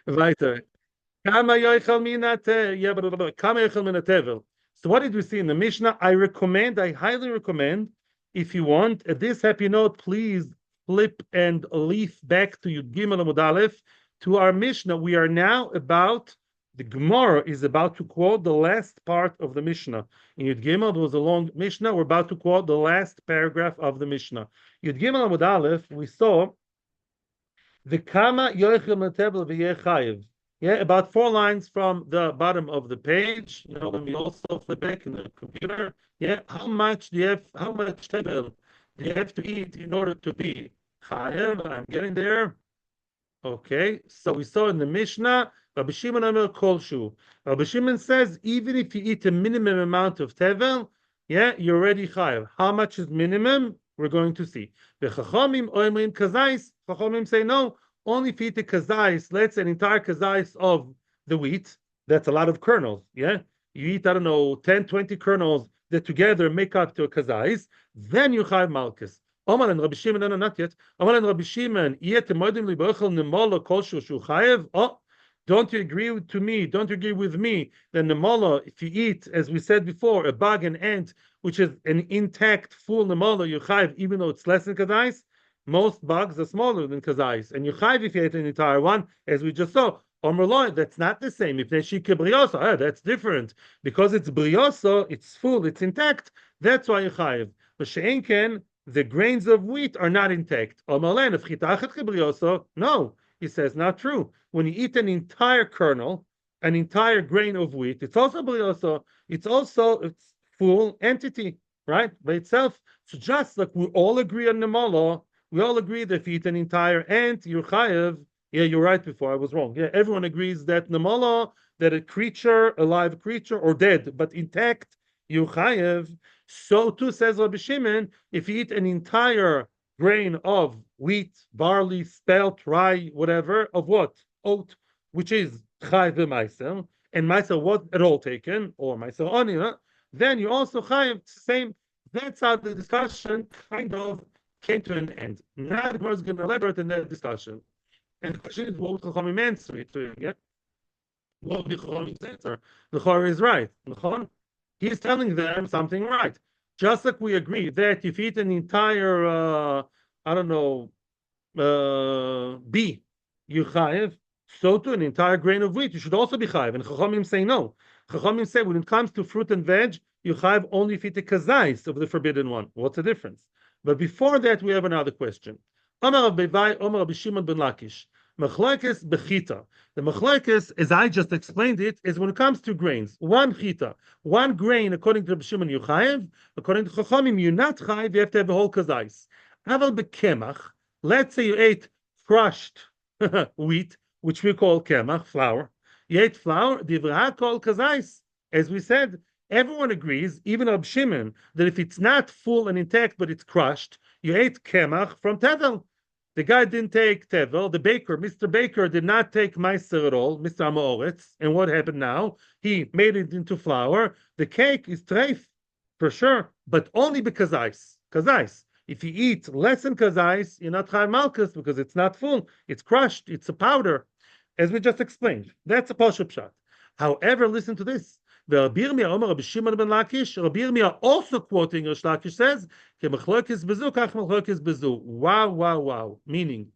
A: Weiter. Kama yoichel min Kama yoichel min tevel. So what did we see in the Mishnah? I highly recommend, if you want, at this happy note, please flip and leaf back to Yud Gimel Amud Aleph, to our Mishnah. We are now the Gemara is about to quote the last part of the Mishnah. In Yud Gimel, there was a long Mishnah. We're about to quote the last paragraph of the Mishnah. Yud Gimel Amud Aleph, we saw the Kama Yoichel Metevel V'yeh Chayiv. Yeah, about 4 lines from the bottom of the page. When we also flip back in the computer. Yeah, how much tevel do you have to eat in order to be chayev? I'm getting there. Okay, so we saw in the Mishnah, Rabbi Shimon Omer Kolshu. Rabbi Shimon says, even if you eat a minimum amount of tevel, yeah, you're already chayev. How much is minimum? We're going to see. The Chachamim Oimrim Kazais. Chachamim say no. Only if you eat a kazais, let's say an entire kazais of the wheat, that's a lot of kernels, yeah? You eat, 10, 20 kernels that together make up to a kazais, then you chayav malchus. Omar and Rabbi Shimon, no, not yet. Omar and Rabbi Shimon, oh, don't you agree with me that nemola, if you eat, as we said before, a bug, an ant, which is an intact, full nemola, you chayav, even though it's less than kazais? Most bugs are smaller than kazais, and you chayv if you ate an entire one, as we just saw. Omerloi, that's not the same. If shike briosa, that's different because it's briosa, it's full, it's intact. That's why you chayv. But she'enken, the grains of wheat are not intact. Omerlen, if chitachet briosa, no, he says not true. When you eat an entire kernel, an entire grain of wheat, it's also briosa. It's full entity, right, by itself. So just like we all agree on nemolo. We all agree that if you eat an entire ant, you're chayev. Yeah, you're right before. I was wrong. Yeah, everyone agrees that namala, that a live creature, or dead, but intact, you're chayev. So too says Rabbi Shimon, if you eat an entire grain of wheat, barley, spelt, rye, whatever, of what? Oat, which is chayev meiser, and meiser was at all taken, or meiser oni, then you also chayev. Same. That's how the discussion kind of came to an end. Now the Gemara is going to elaborate in that discussion. And the question is, what would Chachamim answer it to? Yeah? What would the Chachamim's answer? The Chor is right. He is telling them something right. Just like we agree that if you eat an entire, bee, you chayev, so too an entire grain of wheat, you should also be chayev. And Chachamim say no. Chachamim say when it comes to fruit and veg, you chayev only if you eat a kazais of the forbidden one. What's the difference? But before that, we have another question. Omar Bevai, Omar Bishimon ben Lakish. Machlekes bechita. The machlekes, as I just explained it, is when it comes to grains. One chita, one grain, according to Bishimon, you chayev. According to Chachamim, you not chayev. You have to have a whole kazais. Aval bekemach. Let's say you ate crushed wheat, which we call kemach, flour. You ate flour. Divrah called kazais. As we said, everyone agrees, even Rab Shimon, that if it's not full and intact, but it's crushed, you ate kemach from tevel. The guy didn't take tevel. The baker, Mr. Baker, did not take meiser at all, Mr. AM HAARETZ. And what happened now? He made it into flour. The cake is treif, for sure, but only because ice. If you eat less than kazais, you're not chayav malchus because it's not full. It's crushed. It's a powder, as we just explained. That's a pashut pshat. However, listen to this. Rabbi Yirmiyah also quoting Rish Lakish says, wow. Meaning,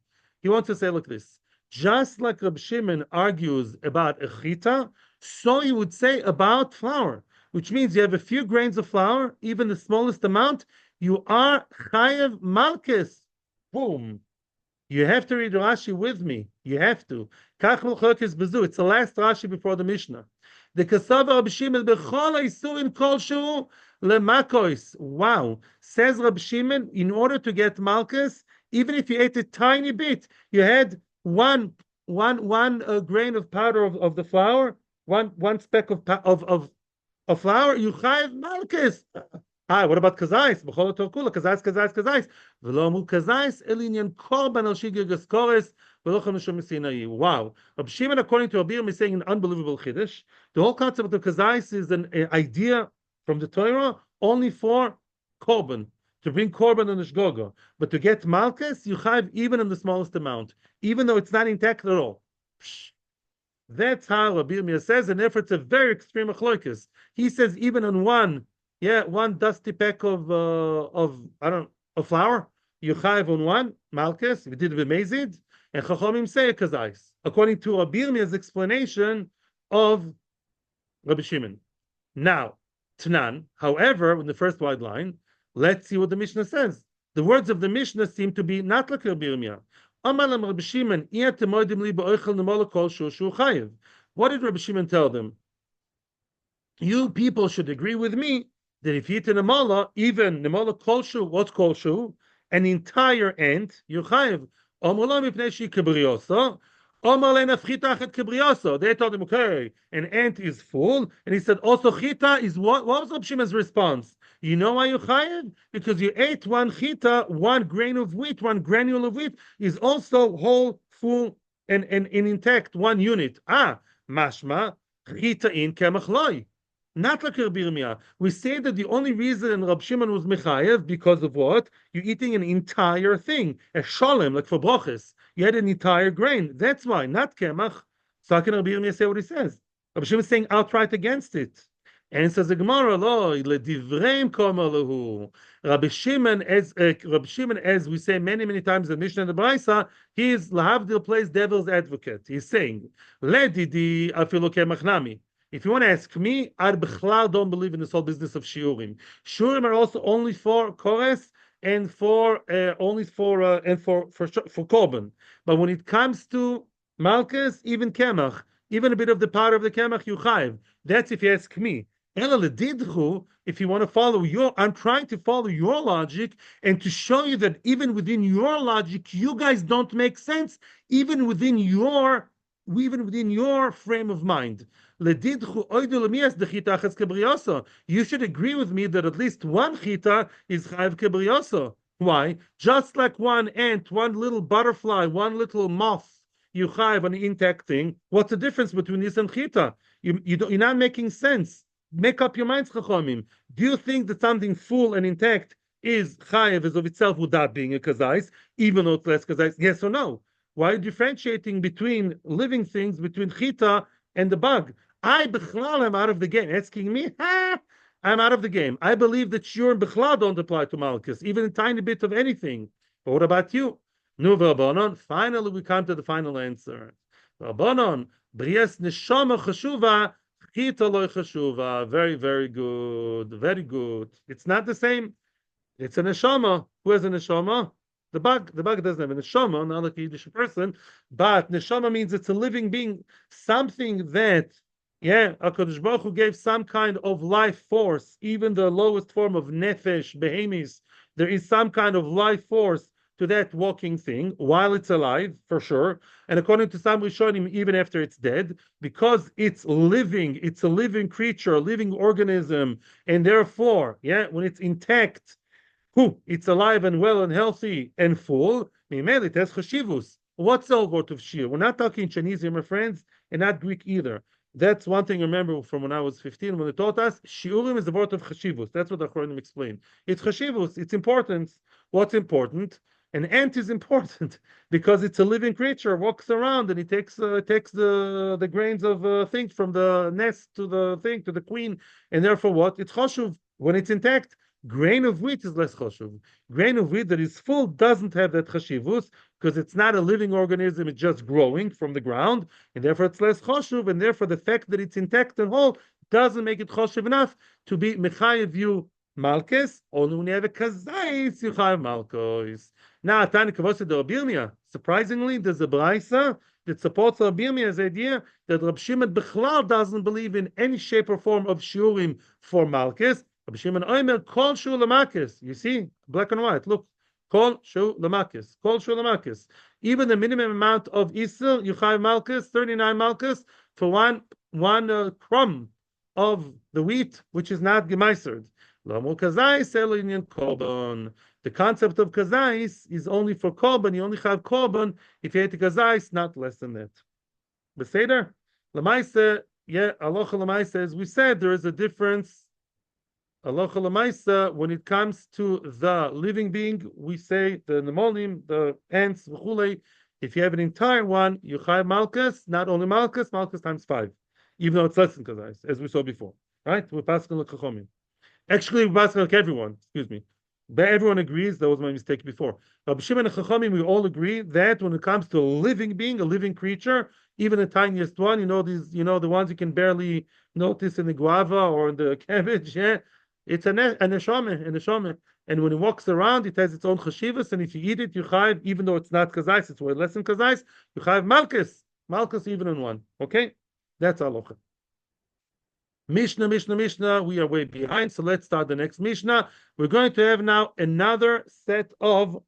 A: he wants to say like this. Just like Rabbi Shimon argues about a chita, so he would say about flour, which means you have a few grains of flour, even the smallest amount, you are chayav malchus. Boom. You have to read Rashi with me. You have to. It's the last Rashi before the Mishnah. The Kasava Rabbi Shimon b'chol ha'isurim kolshu leMakkos. Wow, says Rabbi Shimon. In order to get malchus, even if you ate a tiny bit, you had one grain of powder of the flour, one speck of flour. You chayav malchus. What about kazais? B'chol ha'torkula kazais. V'lo amu kazais elinyan korban al shigir gaskores. Wow. Rabbi Shimon, according to Rabbi Yirmiyah, is saying an unbelievable chiddush. The whole concept of kazais is an idea from the Torah only for korban, to bring korban and shgoga. But to get malchus, you have even in the smallest amount, even though it's not intact at all. That's how Rabbi Yirmiyah says, and therefore it's a very extreme achloikis. He says even on one dusty peck of flour, you have on one malchus. We did with mazid. And Chachamim say kazais, according to Rabbi Yirmiyah's explanation of Rabbi Shimon. Now, Tanan, however, in the first wide line, let's see what the Mishnah says. The words of the Mishnah seem to be not like Rabbi Yirmiyah. What did Rabbi Shimon tell them? You people should agree with me that if you eat a nemala, even nemala kolshu, what's kolshu? An entire ant, you're chayiv. They told him, okay, an ant is full. And he said, also chita is what? What was Rabbi Shimon's response? You know why you chayav? Because you ate one chita, one grain of wheat, one granule of wheat is also whole, full, and intact, one unit. Mashma, chita in kemach loy. Not like Rabbi Yirmiyah. We say that the only reason Rabbi Shimon was mechayev because of what? You're eating an entire thing, a sholem, like for broches. You had an entire grain. That's why, not kemach. So how can Rabbi Yirmiyah say what he says? Rabbi Shimon is saying outright against it. And it says the Gemara, lo, ledivreim komalahu. Rabbi Shimon, as we say many times in the Mishnah and the Braisa, he is lahavdil plays devil's advocate. He's saying, ledidi afilu kemach nami. If you want to ask me, I don't believe in this whole business of shiurim. Shiurim are also only for kores and for korban. But when it comes to malchus, even kemach, even a bit of the powder of the kemach, you chayiv. That's if you ask me. If you want to follow I'm trying to follow your logic and to show you that even within your logic, you guys don't make sense, even within your frame of mind. You should agree with me that at least one chita is chayav kebriyoso. Why? Just like one ant, one little butterfly, one little moth, you chayav an intact thing. What's the difference between this and chita? You're not making sense. Make up your minds, chachamim. Do you think that something full and intact is chayav as of itself without being a kazais, even though it's less kazais? Yes or no? Why are you differentiating between living things, between chita and the bug? I'm out of the game. Asking me, I'm out of the game. I believe that shiur and bichlal don't apply to malchus, even a tiny bit of anything. But what about you? Nu v'rabanon. Finally, we come to the final answer. Rabbanon, brias neshama chashuva, chita loy chashuva. Very good. Very good. It's not the same. It's a neshama. Who has a neshama? The bug doesn't have a neshama, not like a Yiddish person, but neshama means it's a living being, something that, HaKadosh Baruch Hu gave some kind of life force, even the lowest form of nefesh, behemis, there is some kind of life force to that walking thing while it's alive, for sure. And according to some Rishonim, even after it's dead, because it's living, it's a living creature, a living organism, and therefore, when it's intact, it's alive and well and healthy and full. Mimeli, it has chashivus. What's the word of shiur? We're not talking Chinese here, my friends, and not Greek either. That's one thing I remember from when I was 15, when they taught us, shiurim is the word of chashivus. That's what the Achronim explained. It's chashivus, it's importance. What's important? An ant is important because it's a living creature, walks around and he takes the grains of things from the nest to the thing to the queen, and therefore what? It's choshuv when it's intact. Grain of wheat is less choshuv. Grain of wheat that is full doesn't have that chashivus because it's not a living organism; it's just growing from the ground, and therefore it's less choshuv. And therefore, the fact that it's intact and whole doesn't make it choshuv enough to be mechayev you malchus. Only when you have a kazais you chayev malchus. Now, Tani Kavosid Rabirmia. Surprisingly, there's a braysa that supports Rabirmia's idea that Rab Shimon Bechlal doesn't believe in any shape or form of shiurim for malchus. Rab Shimon Omer kol shu lamakis. You see, black and white. Look, kol shu lamakis. Kol shu lamakis. Even the minimum amount of isel yuchai malchus, 39 malchus for one crumb of the wheat, which is not gemeisered. Lamu kazais elinian korban. The concept of kazais is only for korban. You only have korban if you ate kazais, not less than that. Beseder, lamaisa, yeah, halacha lamaisa. As we said, there is a difference. Halacha lamaisa, when it comes to the living being, we say the nemolim, the ants, v'chulei. If you have an entire one, you have malchus, not only malchus times 5, even though it's less than kazais, as we saw before. Right? We're passing the chachomim. Actually, we're passing like everyone. Excuse me. But everyone agrees, that was my mistake before. Rabbi Shimon and Chachamim, we all agree that when it comes to a living being, a living creature, even the tiniest one, the ones you can barely notice in the guava or in the cabbage, yeah, it's a neshama. And when it walks around, it has its own chashivas, and if you eat it, you have, even though it's not kazais, it's way less than kazais, you have malchus even in one. Okay? That's halacha. Mishnah, we are way behind, so let's start the next Mishnah. We're going to have now another set of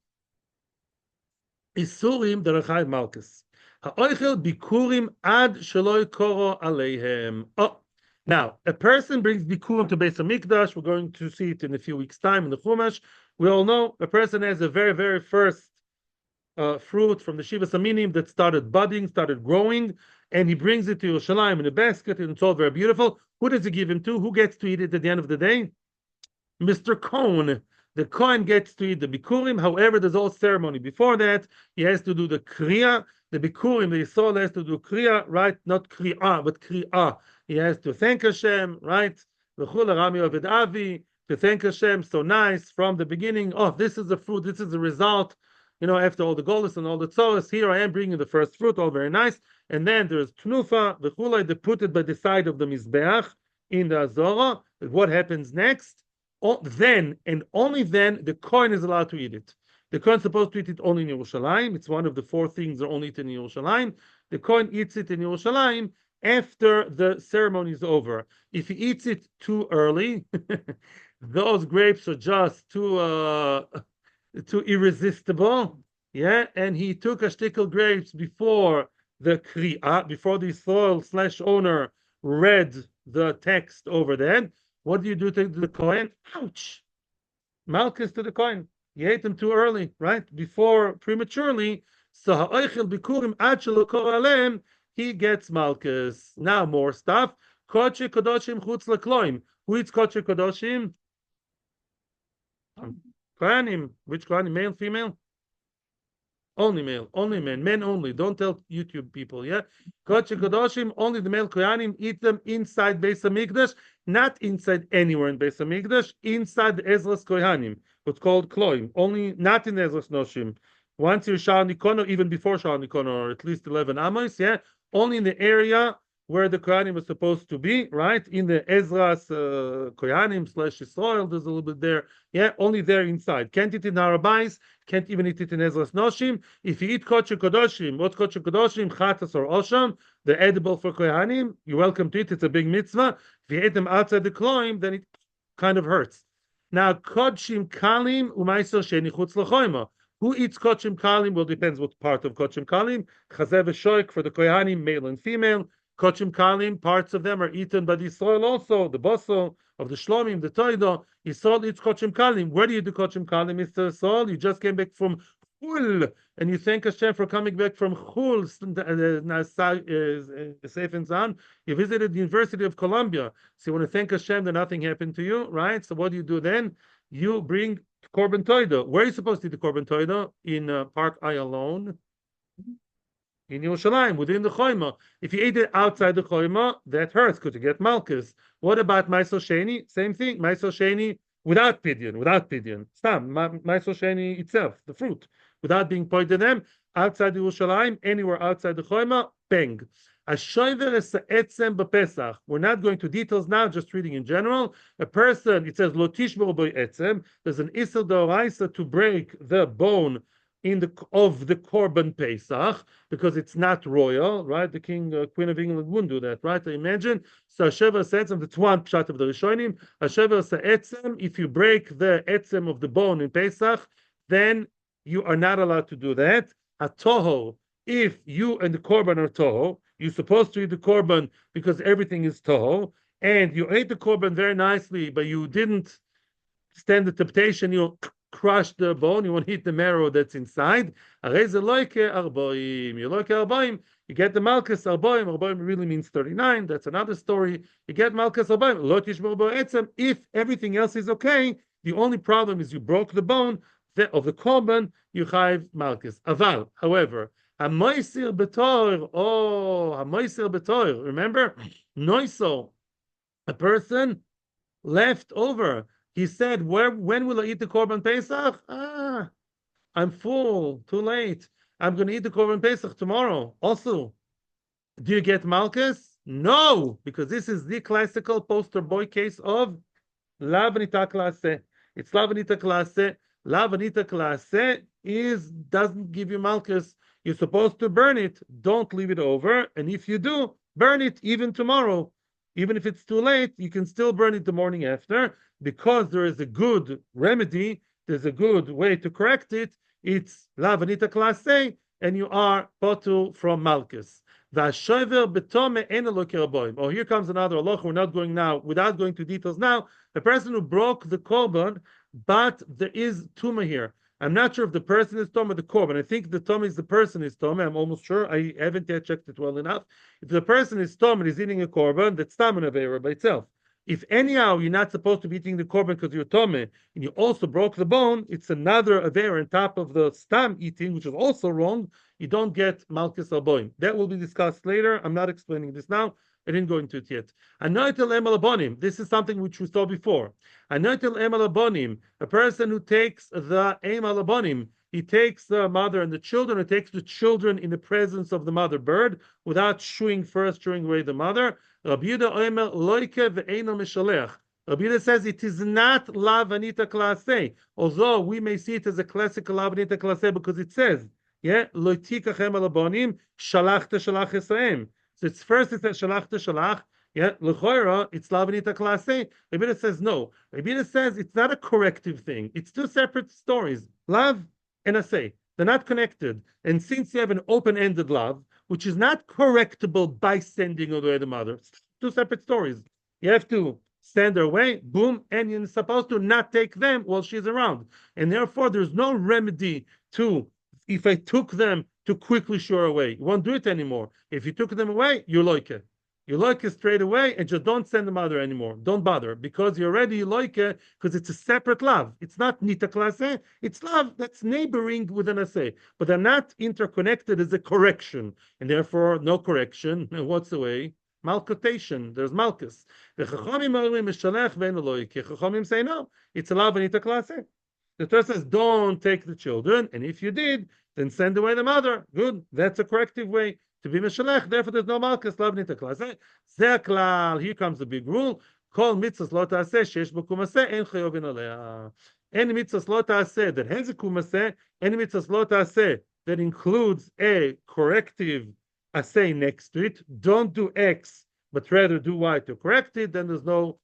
A: Isurim Derechai Malchus. Ha'oichel Bikkurim ad sheloi koro aleihem. Oh, now, a person brings Bikkurim to Beis HaMikdash. We're going to see it in a few weeks' time in the Chumash. We all know a person has a very, very first fruit from the Shivas Aminim that started budding, started growing, and he brings it to Yerushalayim in a basket, and it's all very beautiful. Who does he give him to? Who gets to eat it at the end of the day? Mr. Cohen. The Kohen gets to eat the Bikkurim. However, there's all ceremony before that. He has to do the Kriya. The Bikkurim, the Yisrael has to do Kriya, right? Not Kriya, but Kriya. He has to thank Hashem, right? V'chul Rami Ovid Avi, to thank Hashem. So nice from the beginning. Oh, this is the fruit. This is the result. After all the golus and all the tzoros, here I am bringing the first fruit, all very nice. And then there's tnufa, the chulai, they put it by the side of the mizbeach in the azora. What happens next? Then, and only then, the kohen is allowed to eat it. The kohen is supposed to eat it only in Yerushalayim. It's one of the 4 things that are only eaten in Yerushalayim. The kohen eats it in Yerushalayim after the ceremony is over. If he eats it too early, those grapes are just too irresistible, yeah. And he took a shtickle grapes before the kriya, before the soil/owner read the text over there. What do you do to the kohen? Ouch! Malchus to the kohen. You ate them too early, right? Before prematurely. So ha'oichel bikurim ad shelo kor aleim, he gets malchus. Now more stuff. Kodesh kodoshim chutz lekloim. Who eats kodesh kodoshim? Kohanim. Which Kohanim? Male, female? Only male, only men only. Don't tell YouTube people, yeah? Kodesh Kodoshim, only the male Kohanim eat them inside Beis HaMikdash, not inside anywhere in Beis HaMikdash, inside the Ezras Kohanim, what's called Kloim, only not in Ezras Noshim. Once you're Sha'ar Nikono, even before Sha'ar Nikono, or at least 11 Amos, yeah? Only in the area where the Kohanim was supposed to be, right? In the Ezra's Kohanim / Yisrael, there's a little bit there. Yeah, only there inside. Can't eat it in Arabais, can't even eat it in Ezra's Noshim. If you eat Kodesh Kodoshim, what Kodesh Kodoshim, Chatas or Osham, they're edible for Kohanim, you're welcome to it, it's a big mitzvah. If you eat them outside the Kloim, then it kind of hurts. Now, Kodshim Kalim, Umaisel Sheni Chutz L'choima. Who eats Kodshim Kalim? Well, depends what part of Kodshim Kalim. Chazev Shoik for the Kohanim, male and female. Kochim Kalim, parts of them are eaten by the Yisrael also, the Boso of the Shlomim, the Toido. Yisrael eats Kochim Kalim. Where do you do Kochim Kalim, Mr. Yisrael? You just came back from Chul, and you thank Hashem for coming back from Chul, safe and sound. You visited the University of Columbia, so you want to thank Hashem that nothing happened to you, right? So what do you do then? You bring Korban Toida. Where are you supposed to eat the Korban Toida? In Park Ayalon, in Yerushalayim, within the Choima. If you eat it outside the Choima, that hurts because you get Malchus. What about Maisel Sheni? Same thing. Maisel Sheni without Pidyon. Stam, Maisel Sheni itself, the fruit, without being pointed to them, outside the Yerushalayim, anywhere outside the Choima, bang. We're not going to details now, just reading in general. A person, it says, Lotishbo boy etzem, there's an Isser Doraisa to break the bone of the Korban Pesach, because it's not royal, right? The Queen of England wouldn't do that, right? I imagine. So Hashever Etzem, that's one pshat of the Rishonim. Hashever Etzem, if you break the etzem of the bone in Pesach, then you are not allowed to do that. A toho, if you and the Korban are toho, you're supposed to eat the Korban because everything is toho, and you ate the Korban very nicely, but you didn't stand the temptation, you crush the bone, you want to eat the marrow that's inside. You get the Malchus Arboim. Arboim really means 39. That's another story. You get Malchus Arboim. If everything else is okay, the only problem is you broke the bone of the Korban, you have Malchus. Aval, however, Hamoisir Betor, remember? Noiso, a person left over. He said, when will I eat the Korban Pesach? I'm full, too late. I'm going to eat the Korban Pesach tomorrow. Also, do you get Malchus? No, because this is the classical poster boy case of Lavanita Klase. It's Lavanita Klase. Lavanita Klase doesn't give you Malchus. You're supposed to burn it. Don't leave it over. And if you do, burn it even tomorrow. Even if it's too late, you can still burn it the morning after, because there is a good remedy, there's a good way to correct it. It's Lavanita Klase, and you are potul from Malchus. Oh, here comes another halacha. We're not going now, without going to details now. The person who broke the korban, but there is tumah here. I'm not sure if the person is Tom or the Korban. I think the Tom is the person is Tom. I'm almost sure. I haven't yet checked it well enough. If the person is Tom and is eating a Korban, that's Tam and Avera by itself. If anyhow you're not supposed to be eating the Korban because you're Tome and you also broke the bone, it's another Avera on top of the Stam eating, which is also wrong. You don't get Malchus Alboim. That will be discussed later. I'm not explaining this now. I didn't go into it yet. This is something which we saw before. A person who takes the Emalabonim, he takes the mother and the children, he takes the children in the presence of the mother bird without shooing away the mother. Rabbi Yehuda says it is not Lavanita Klase, although we may see it as a classical Lavanita Klase because it says, yeah, Loitikachem alabonim, shalachta shalach Yisraim. So it's first it says shalach to shalach. Yeah, l'choira it's Lavanita Klase. Rabbi Yehuda says no. Rabbi Yehuda says it's not a corrective thing. It's two separate stories. Lav and asay. They're not connected. And since you have an open-ended lav, which is not correctable by sending away the mother, it's two separate stories. You have to send her away, boom, and you're supposed to not take them while she's around. And therefore, there's no remedy to, if I took them to quickly shoo her away. You won't do it anymore. If you took them away, you like it. You like it straight away and just don't send the mother anymore. Don't bother because you already like it because it's a separate love. It's not nita klase. It's love that's neighboring with an asay, but they're not interconnected as a correction, and therefore no correction. What's the way? Malcotation. There's malchus. The chachamim say no. It's a love and nita klase. The Torah says don't take the children, and if you did, then send away the mother. Good. That's a corrective way to be meshalech. Therefore, there's no malchus lav nita klase. Zeklal. Here comes the big rule. Kol mitzvahs lo ta'aseh sheyesh bo kumaseh en chayovin alea. Any mitzvahs lo ta'aseh that has a kumaseh, any mitzvahs lo ta'aseh that includes a corrective aseh next to it. Don't do X, but rather do Y to correct it. Then there's no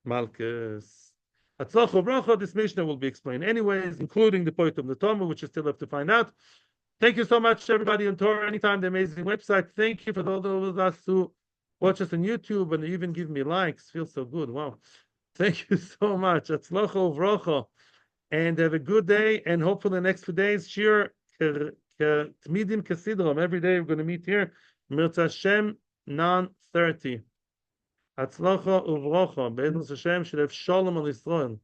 A: malchus. Atzlachu bracha. This Mishnah will be explained anyways, including the point of the Talmud, which you still have to find out. Thank you so much, everybody on Torah Anytime, the amazing website. Thank you for those of us who watch us on YouTube and even give me likes. Feels so good. Wow. Thank you so much. Atzlachu bracha. and have a good day. And hopefully the next few days, Shiur Tmidim Kesidrom. Every day we're going to meet here. Mirza Hashem 9:30. Hatzlacha uvrocha. Be'ezus Hashem should have shalom al Yisrael.